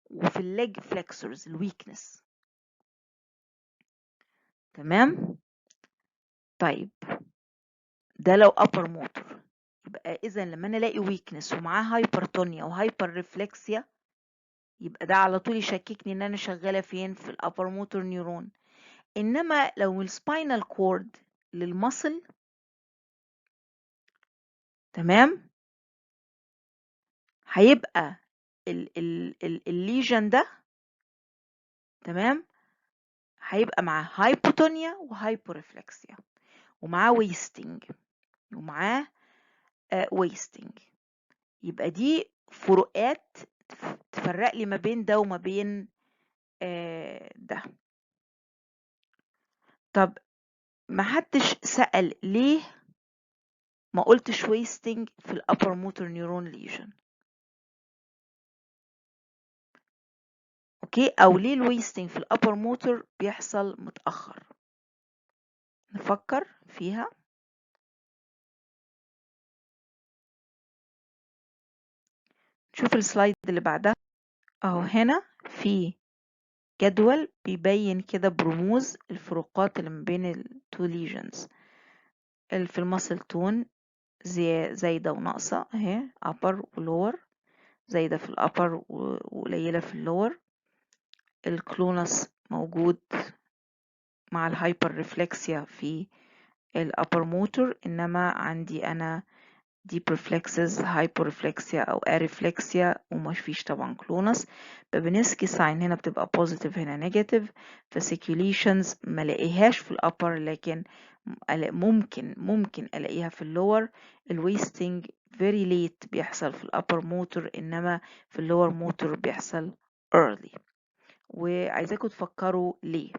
وفي الليج فلكسورز الويكنس. تمام. طيب ده لو upper motor. يبقى اذا لما انا الاقي ويكنس ومعاه هايبرتونيا وهايبر ريفلكسيا، يبقى ده على طول يشككني ان انا شغاله فين في الابر موتور نيورون. انما لو السباينال كورد للمصل، تمام، هيبقى الليجن ده، تمام، هيبقى معاه هايبوتونيا وهايبورفلكسيا ومعاه ويستنج ومعاه ويستنج. يبقى دي فروقات تفرق لي ما بين ده وما بين ده. طب ما حدش سأل ليه ما قلتش wasting في الابر موتور نيورون ليجن؟ اوكي، او ليه الويستنج في الابر موتور بيحصل متأخر؟ نفكر فيها. شوف السلايد اللي بعدها اهو، هنا في جدول بيبين كده برموز الفروقات اللي ما بين التو ليجنز. اللي في المسل تون زايدة وناقصة اهي upper ولور، زايدة في الأبر وقليلة في اللور. الكلونس موجود مع الهايبر ريفلكسيا في الأبر موتور، إنما عندي أنا ديب ريفلكسز هايبر ريفلكسيا أو أريفلكسيا وما فيش طبعا كلونس. بابينسكي ساين هنا بتبقى بوزيتيف هنا نيجاتيف. فاسيكيوليشنز ما لاقيهاش في الأبر، لكن ممكن ألاقيها في اللور. الويستنج very late بيحصل في الأبر موتور، إنما في اللور موتور بيحصل early. وعايزاكم تفكروا ليه.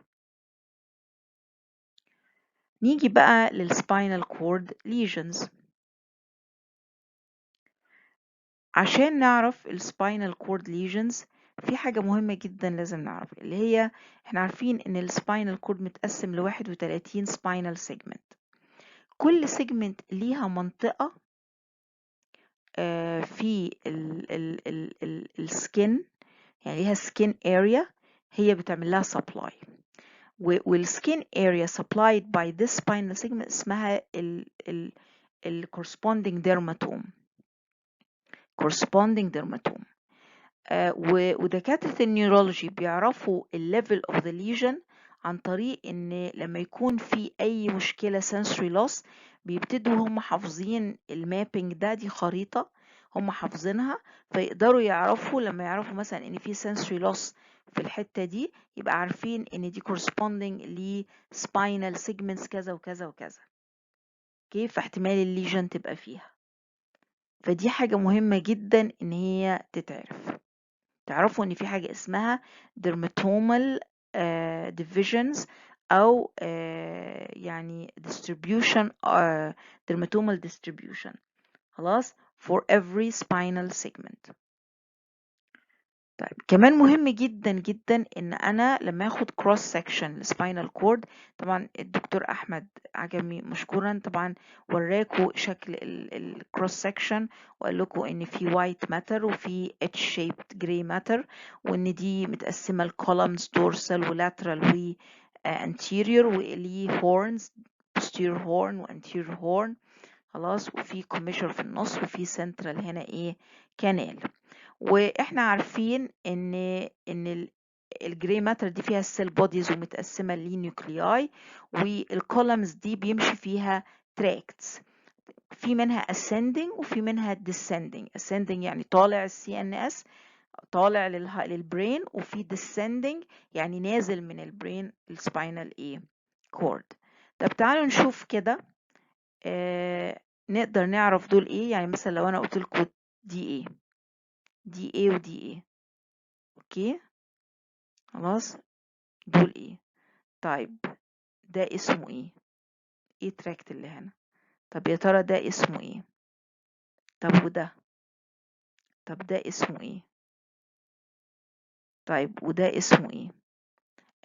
نيجي بقى للسباينال كورد ليجنز. عشان نعرف السباينال كورد ليجنز في حاجة مهمة جدا لازم نعرف، اللي هي احنا عارفين ان السباينال كورد متقسم ل 31 سباينال سيجمنت. كل سيجمنت ليها منطقة في السكن يعني ليها skin area هي بتعمل لها supply، والskin area supplied by this spinal segment اسمها ال corresponding dermatome. ودكاترة النيورولوجي بيعرفوا الليفل of the lesion عن طريق ان لما يكون في اي مشكلة sensory loss بيبتدوا هم حافظين المابينج ده، دي خريطة هم حافظينها، فيقدروا يعرفوا لما يعرفوا مثلا ان في sensory loss في الحتة دي يبقى عارفين ان دي corresponding ل spinal segments كذا وكذا وكذا، كيف احتمال الليجن تبقى فيها. فدي حاجة مهمة جدا ان هي تتعرف. تعرفوا ان في حاجة اسمها dermatomal divisions او يعني distribution dermatomal distribution خلاص for every spinal segment. طيب كمان مهم جدا جدا ان انا لما اخد cross section للسباينال كورد، طبعا الدكتور احمد عجمي مشكورا طبعا وراكوا شكل الكروس section وقال لكم ان في white matter وفي H shaped gray matter، وان دي متقسمه لcolumns dorsal ولاترال و anterior وليه horns posterior horn و anterior horn خلاص، وفي commissure في النص وفي central هنا ايه canal. واحنا عارفين ان الجري ماتر دي فيها السيل بوديز ومتقسمه لنيوكلياي، والكولمز دي بيمشي فيها تراكتس، في منها ascending وفي منها descending. ascending يعني طالع السي ان اس طالع للبرين، وفي descending يعني نازل من البرين السباينال ايه كورد. طب تعالوا نشوف كده نقدر نعرف دول ايه. يعني مثلا لو انا قلت لكم دي ايه، دي ايه ودي ايه، اوكي خلاص دول ايه. طيب ده اسمه ايه تراكت اللي هنا؟ طب يا ترى ده اسمه ايه؟ طب وده؟ طب ده اسمه ايه؟ طيب وده اسمه ايه؟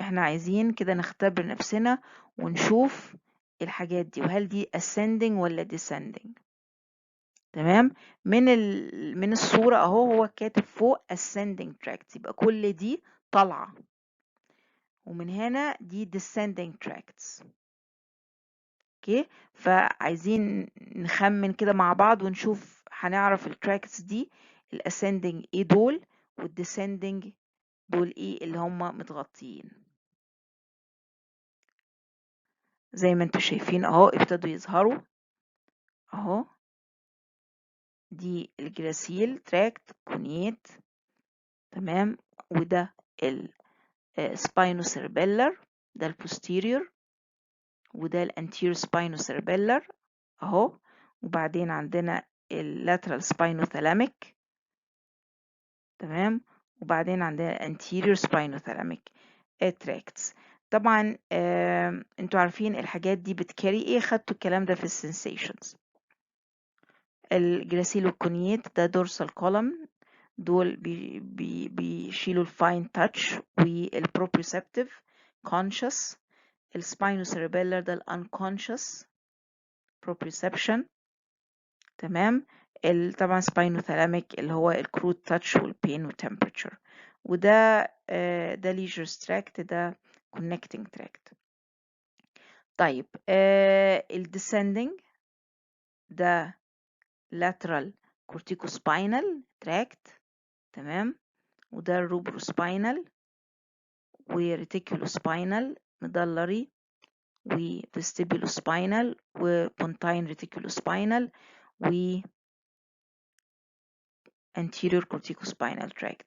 احنا عايزين كده نختبر نفسنا ونشوف الحاجات دي وهل دي ascending ولا descending. تمام. من الصورة اهو هو كاتب فوق ascending tracts، يبقى كل دي طالعة، ومن هنا دي descending tracts. اوكي، فعايزين نخمن كده مع بعض ونشوف هنعرف التراكتس دي الاسcending ايه دول والديسندنج دول ايه اللي هم متغطيين. زي ما انتوا شايفين اهو ابتدوا يظهروا اهو، دي الجراسيل تراكت كونيت، تمام، وده السباينوسيربيلر ده البوستيريور، وده الانتير سباينوسيربيلر اهو، وبعدين عندنا اللاترال سباينوثالاميك، تمام، وبعدين عندنا anterior spinothalamic tracts. طبعا انتوا عارفين الحاجات دي بتكاري ايه، خدتوا الكلام ده في السنسيشنز. الجراسيلوكونيات ده dorsal column، دول بيشيلوا الفاين تاتش والبروبريسبتيف conscious. السباينوسيربيلر ده الانكونشس proprioception، تمام. طبعا سباينوثالاميك اللي هو الكرود تاتش والبين والتمبريتشر، وده ده ليجر تراكت، ده connecting tract. طيب الديسندنج ده lateral corticospinal tract، تمام، وده الروبروسباينال وريتيكولوسباينال مدلري وفيستيبولوسباينال وبونتاين ريتيكولوسباينال و anterior corticospinal tract.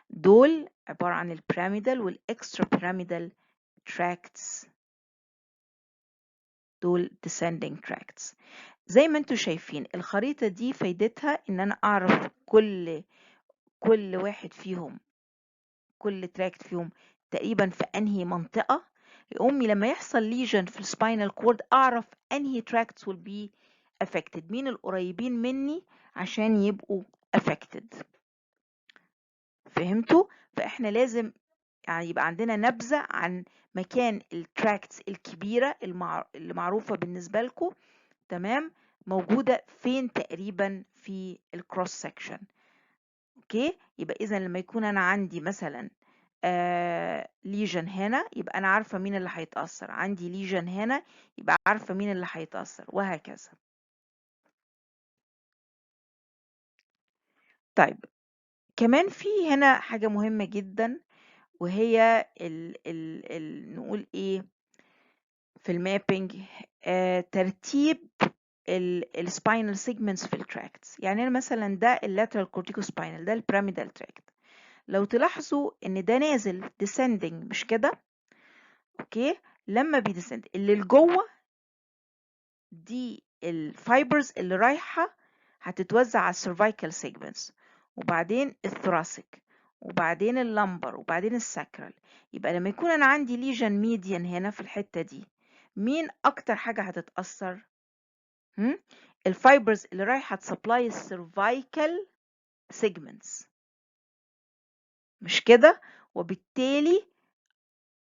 دول عبارة عن البيراميدال والإكسترا بيراميدال tracts، دول descending tracts. زي ما انتوا شايفين الخريطة دي فايدتها ان انا اعرف كل واحد فيهم، كل تراكت فيهم تقريبا في انهي منطقة. امي لما يحصل ليجن في السباينال كورد اعرف انهي tracts will be affected، مين القريبين مني عشان يبقوا affected. فهمتوا؟ فاحنا لازم يعني يبقى عندنا نبذة عن مكان التراكتس الكبيرة اللي معروفة بالنسبة لكم، تمام، موجودة فين تقريبا في الكروس سكشن. اوكي، يبقى اذا لما يكون انا عندي مثلا ليجن هنا، يبقى انا عارفه مين اللي هيتاثر، عندي ليجن هنا يبقى عارفه مين اللي هيتاثر، وهكذا. طيب كمان في هنا حاجه مهمه جدا، وهي نقول ايه في المابينج، ترتيب السباينال سيجمنتس في التراكتس. يعني أنا مثلا ده اللاترال كورتيكوسباينال، ده البيراميدال تراكت. لو تلاحظوا ان ده نازل descending مش كده؟ اوكي، لما بيديسند اللي لجوه دي الفايبرز اللي رايحه هتتوزع على السيرفايكال سيجمنتس، وبعدين الثوراسيك، وبعدين اللمبر، وبعدين الساكرال. يبقى لما يكون انا عندي ليجن ميديان هنا في الحته دي، مين اكتر حاجه هتتاثر؟ الفايبرز اللي رايحه تسبلاي السيرفايكال سيجمنتس مش كده؟ وبالتالي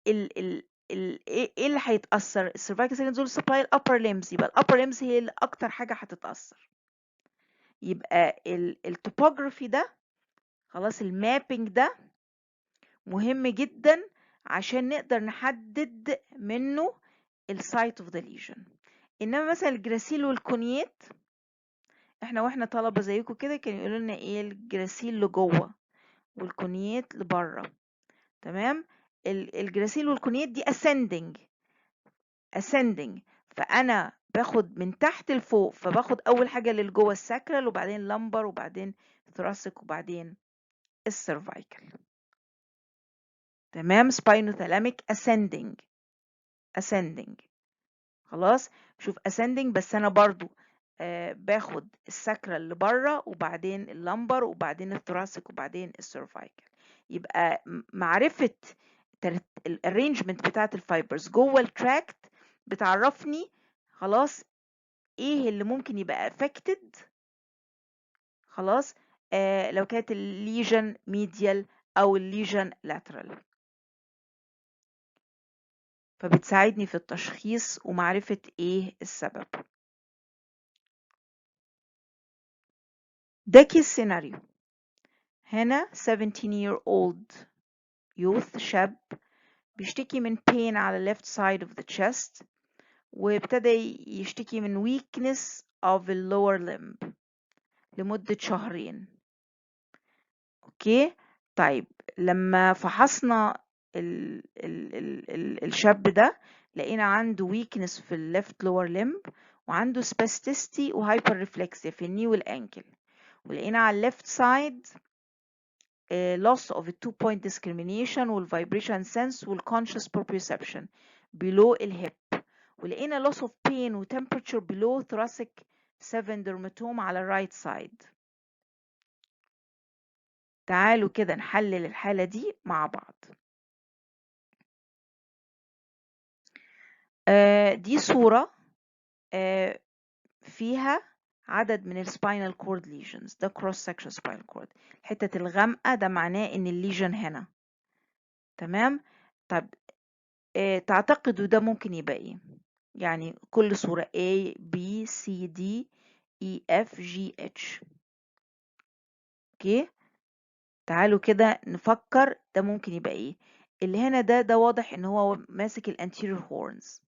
ايه اللي هيتاثر؟ السيرفايكال سيجمنتس دول سبلاي الابر ليمز، يبقى الابر ليمز هي اللي اكتر حاجه هتتاثر. يبقى التوبوجرافي ده خلاص، المابينج ده مهم جدا عشان نقدر نحدد منه السايت اوف ذا ليجن. انما مثلا الجراسيل والكونيات، احنا واحنا طلبه زيكم كده كانوا يقولوا لنا ايه؟ الجراسيل لجوه والكونيات لبره. تمام، الجراسيل والكونيات دي ascending، فانا باخد من تحت لفوق، فباخد اول حاجه اللي جوه الساكرال، وبعدين لمبر، وبعدين ثوراسيك، وبعدين السيرفايكال. تمام، سباينوثالاميك ascending. خلاص، شوف ascending، بس انا برضو باخد الساكرال لبره، وبعدين اللمبر، وبعدين الثوراسيك، وبعدين السيرفايكال. يبقى معرفة الارينجمنت بتاعت الفايبرز جوه التراكت بتعرفني خلاص ايه اللي ممكن يبقى affected. خلاص، لو كانت الليجن ميديال او الليجن لاترال، فبتساعدني في التشخيص ومعرفة ايه السبب. ده كيس سيناريو. هنا 17-year-old youth، شاب بيشتكي من pain على left side of the chest، وابتدى يشتكي من weakness of the lower limb لمدة شهرين. اوكي، طيب لما فحصنا الشاب ده، لقينا عنده weakness في الليفت lower limb، وعنده spasticity وهايبر reflexia في الني والانكل، ولقينا على الليفت سايد loss of a two-point discrimination والvibration sense والconscious proprioception below الهip، ولقينا loss of pain وtemperature below thoracic 7 dermatome على الرايت سايد. تعالوا كده نحلل الحالة دي مع بعض. دي صورة فيها عدد من السباينال كورد ليجنز. ده كروس سكشن سباينال كورد، الحتة الغامقة ده معناه ان الليجن هنا. تمام، طب تعتقدوا ده ممكن يبقى ايه؟ يعني كل صورة A B C D E F G H. اوكي، تعالوا كده نفكر ده ممكن يبقى ايه. اللي هنا ده واضح ان هو ماسك الانتيريور هورنز،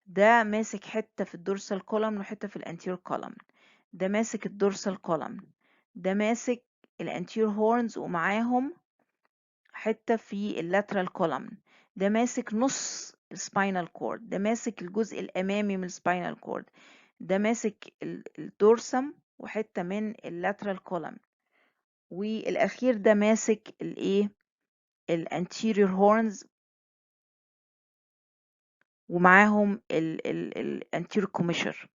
ده ماسك حتة في الدورسال كولوم وحتة في الانتيريور كولوم، ده ماسك الدورسال كولوم، ده ماسك الانتيريور هورنز ومعاهم حتة في اللاترال كولوم، ده ماسك نص السباينال كورد، ده ماسك الجزء الامامي من السباينال كورد، ده ماسك الدورسم وحتة من اللاترال كولوم، والاخير ده ماسك الايه؟ الانتيريور هورنز ومعاهم الانتيريور كوميشر.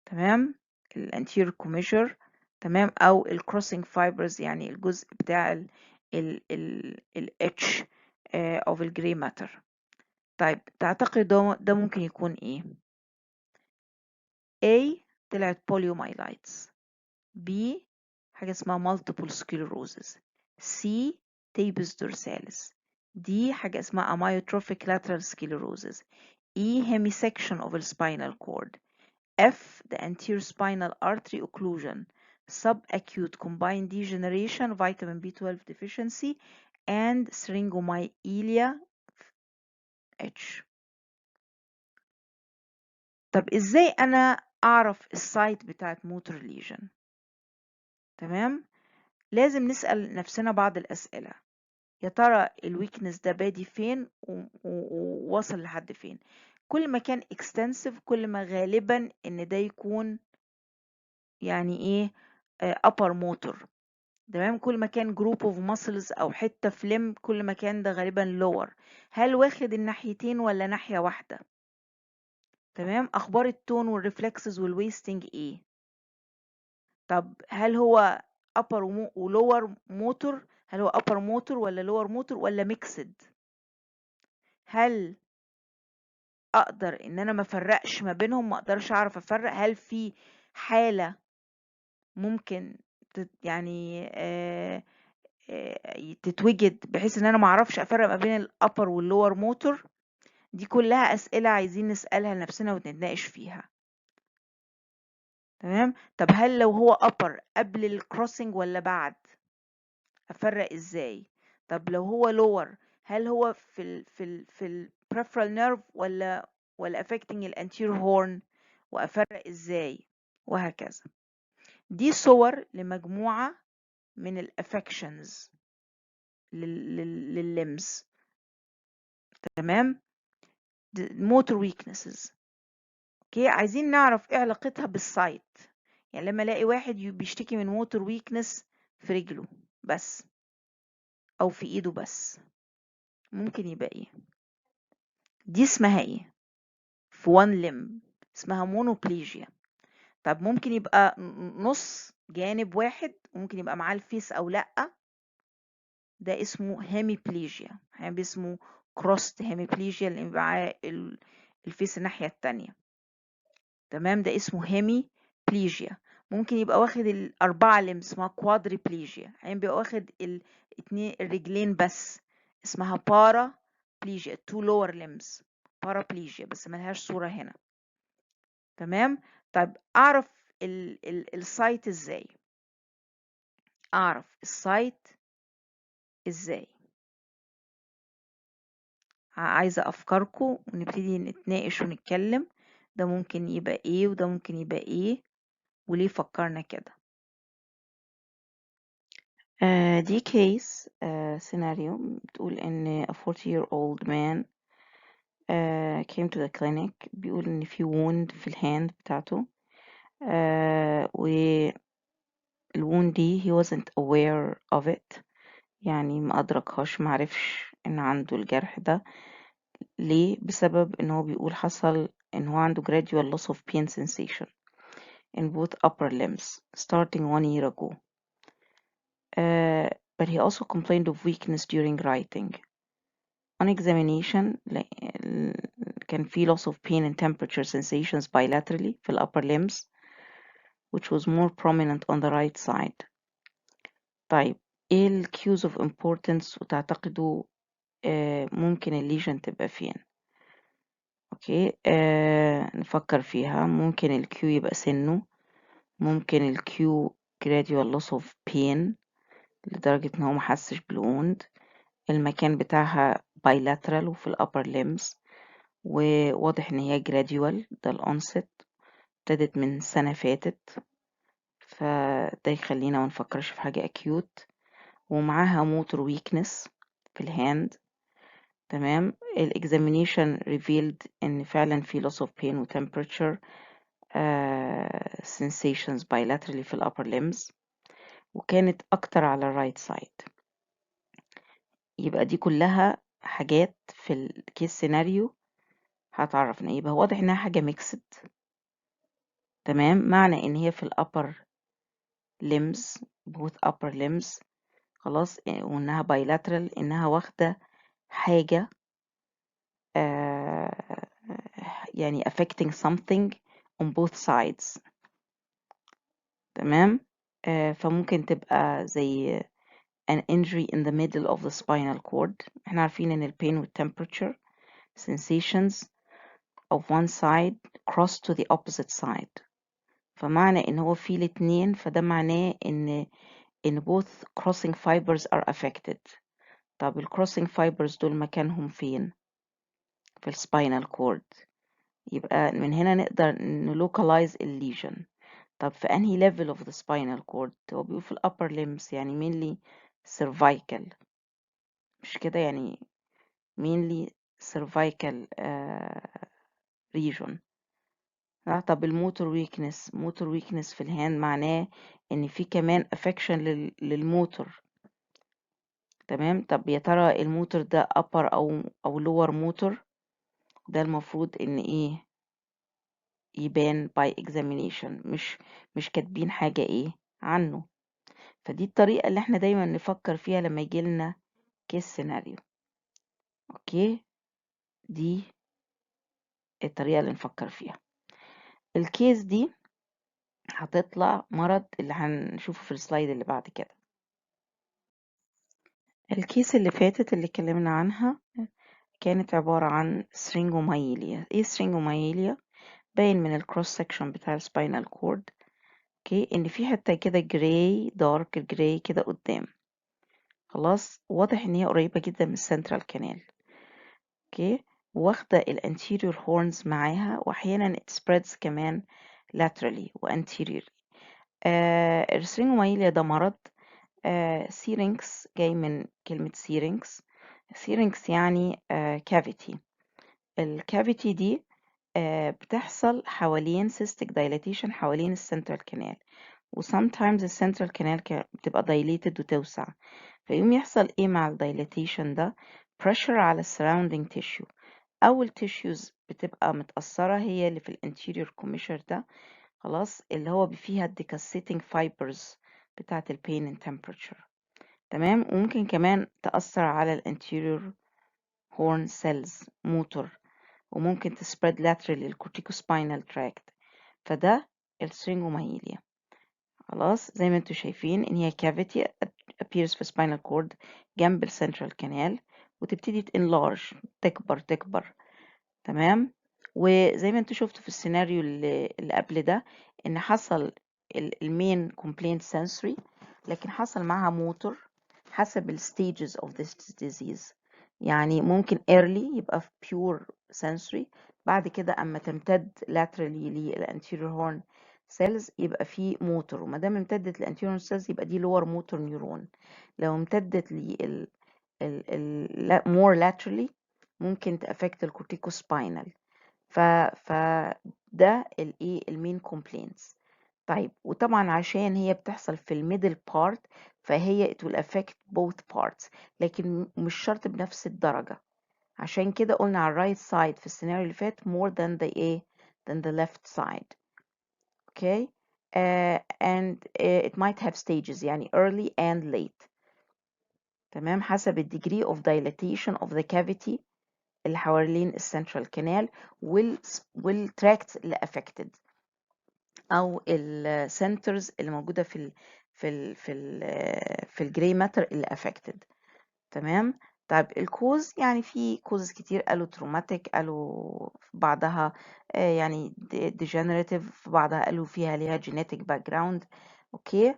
تمام، الانتيريور كوميشر. تمام، او الكروسنج فايبرز، يعني الجزء بتاع ال H of الجري ماتر. طيب تعتقد ده ممكن يكون ايه؟ A طلعت poliomyelitis، B حاجة اسمها multiple sclerosis، C tabes dorsalis، D حاجة اسمها amyotrophic lateral sclerosis، E hemisection of the spinal cord، F the anterior spinal artery occlusion subacute combined degeneration, vitamin B12 deficiency, and syringomyelia H. طب ازاي انا اعرف السايت بتاعت موتور ليجن؟ تمام، لازم نسأل نفسنا بعض الأسئلة. يا ترى الويكنس ده بادي فين ووصل لحد فين؟ كل ما كان extensive كل ما غالبا ان ده يكون يعني ايه upper motor. تمام، كل ما كان group of muscles او حتة في limb كل ما كان ده غالبا lower. هل واخد الناحيتين ولا ناحية واحدة؟ تمام، اخبار التون والريفلكسز والويستنج ايه؟ طب هل هو upper و lower motor؟ هل هو upper motor ولا lower motor ولا mixed؟ هل اقدر ان انا ما افرقش ما بينهم؟ ما اقدرش اعرف افرق؟ هل في حالة ممكن يعني تتوجد بحيث ان انا ما اعرفش افرق ما بين الابر واللور موتور؟ دي كلها اسئلة عايزين نسألها لنفسنا ونتناقش فيها. تمام، طب هل لو هو upper قبل الكروسنج ولا بعد؟ افرق ازاي؟ طب لو هو lower هل هو في ال peripheral nerve ولا affecting الانتير هورن؟ وافرق ازاي؟ وهكذا. دي صور لمجموعة من الافكشنز لللمز. تمام، motor weaknesses. اوكي، عايزين نعرف ايه علاقتها بالسايت. يعني لما الاقي واحد بيشتكي من موتور ويكنس في رجله بس او في ايده بس، ممكن يبقى ايه؟ دي اسمها ايه؟ في one limb اسمها مونوبليجيا. طب ممكن يبقى نص جانب واحد وممكن يبقى معاه الفيس او لا، ده اسمه هيميبليجيا. يعني اسمه كروست هيميبليجيا اللي معاه الفيس الناحية التانية. تمام، ده اسمه هيميبليجيا. ممكن يبقى واخد الأربعة لمس اسمها كوادريبليجيا. يعني بيبقى واخد الرجلين بس اسمها بارابليجيا. two lower limbs بارابليجيا بس ملهاش صورة هنا. تمام، طيب أعرف السايت ازاي؟ أعرف السايت ازاي؟ عايزة أفكاركم ونبتدي نتناقش ونتكلم. ده ممكن يبقى ايه وده ممكن يبقى ايه وليه فكرنا كده. دي كيس سيناريو بتقول ان a 40-year-old man came to the clinic. بيقول ان في wound في الهاند بتاعته والwound دي he wasn't aware of it. يعني ما أدركهاش، معرفش ان عنده الجرح ده. ليه؟ بسبب ان هو بيقول حصل ان هو عنده gradual loss of pain sensation in both upper limbs starting 1 year ago. But he also complained of weakness during writing. On examination كان في loss of pain and temperature sensations bilaterally في upper limbs which was more prominent on the right side. طيب ايه ال cues of importance وتعتقدوا ممكن الليجن تبقى فين؟ اوكي، نفكر فيها. ممكن الكيو يبقى سنه، ممكن الكيو gradual loss of pain لدرجة ان هو محسش بالوند. المكان بتاعها bilateral وفي الupper limbs وواضح ان هي gradual. ده الأونست ابتدت من سنة فاتت، فده يخلينا ما نفكرش في حاجة acute. ومعاها motor weakness في الهاند. تمام، الاكزامينيشن revealed ان فعلا في loss of pain و temperature sensations bilaterally في الupper limbs وكانت اكتر على الرايت سايد. يبقى دي كلها حاجات في الكيس سيناريو هتعرفنا. يبقى واضح انها حاجة ميكسد. تمام، معنى ان هي في الupper limbs both upper limbs خلاص، وانها bilateral انها واخدة حاجة يعني affecting something on both sides. تمام، فممكن تبقى زي an injury in the middle of the spinal cord. احنا عارفين ان ال pain وال temperature sensations of one side cross to the opposite side. فمعنى ان هو فيه الاتنين فده معناه ان both crossing fibers are affected. طب الكروسنج فايبرز دول مكانهم فين؟ في السباينال كورد. يبقى من هنا نقدر نلوكالايز الليجن. طب في انهي ليفل اوف ذا سباينال كورد؟ هو بيقول في الابر limbs، يعني mainly cervical، مش كده؟ يعني mainly cervical region. طب الموتور ويكنس، موتور ويكنس في الهاند معناه ان في كمان affection للموتور. تمام. طب يا ترى الموتور ده upper او lower موتور؟ ده المفروض ان ايه؟ يبان by examination، مش كاتبين حاجة ايه عنه. فدي الطريقة اللي احنا دايما نفكر فيها لما يجيلنا كيس سيناريو. اوكي، دي الطريقة اللي نفكر فيها. الكيس دي هتطلع مرض اللي هنشوفه في السلايد اللي بعد كده. الكيس اللي فاتت اللي اتكلمنا عنها كانت عبارة عن سرينجومايليا. ايه سرينجومايليا؟ باين من الكروس سكشن بتاع السباينال كورد، اوكي، ان في حتة كده جراي، دارك جراي كده قدام. خلاص، واضح ان هي قريبة جدا من السنترال كانال. اوكي، واخدة الانتيريور هورنز معاها، واحيانا it spreads كمان laterally وانتيريور. السرينجومايليا ده مرض سيرينكس، جاي من كلمة سيرينكس. سيرينكس يعني كافيتي. الكافيتي دي بتحصل حوالين cystic dilatation حوالين السنترال كانال، و sometimes السنترال كانال بتبقى dilated وتوسع. فيقوم يحصل ايه مع الدايلاتيشن ده؟ pressure على surrounding tissue. اول tissues بتبقى متأثرة هي اللي في الانتيريور commissure ده، خلاص، اللي هو فيها decussating fibers بتاعة ال pain and temperature. تمام. وممكن كمان تأثر على الانتيريور horn cells motor، وممكن تسبريد laterally للcorticospinal tract. فده السرينجومايليا. خلاص، زي ما انتوا شايفين ان هي cavity appears في spinal cord جنب السنترال كانال، وتبتدي تنلارج، تكبر تكبر. تمام. وزي ما انتوا شفتوا في السيناريو اللي قبل ده، ان حصل المين complaint sensory، لكن حصل معها موتور حسب ال stages of this disease. يعني ممكن early يبقى في pure sensory، بعد كده اما تمتد laterally للانتيريور هورن cells يبقى في موتور، وما دام امتدت للانتيريور cells يبقى دي lower motor neuron. لو امتدت لل more laterally ممكن تأفكت الكورتيكوسباينال. فده الايه المين كومبلينتس. طيب، وطبعا عشان هي بتحصل في الميدل بارت فهي it will affect both parts، لكن مش شرط بنفس الدرجة. عشان كده قلنا على الرايت سايد في السيناريو اللي فات more than the A than the left side. Okay. And it might have stages، يعني early and late. تمام، حسب ال degree of dilatation of the cavity اللي حوالين السنترال كانال والتراكت اللي affected، او السنترز اللي موجوده في الجراي ماتر اللي affected. تمام. طيب الكوز، يعني في كوزز كتير، قالوا تروماتيك، قالوا في بعضها يعني ديجنراتيف، في بعضها قالوا فيها ليها جينيتك باك جراوند. اوكي.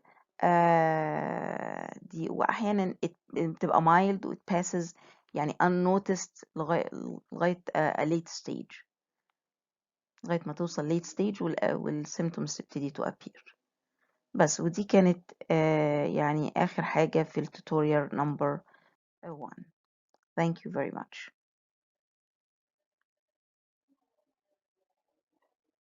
دي واحيانا بتبقى mild و it passes يعني unnoticed لغايه a late stage، لغايه ما توصل late stage والsymptoms تبتدي to appear. بس ودي كانت يعني آخر حاجة في التوتوريال نمبر 1. Thank you very much.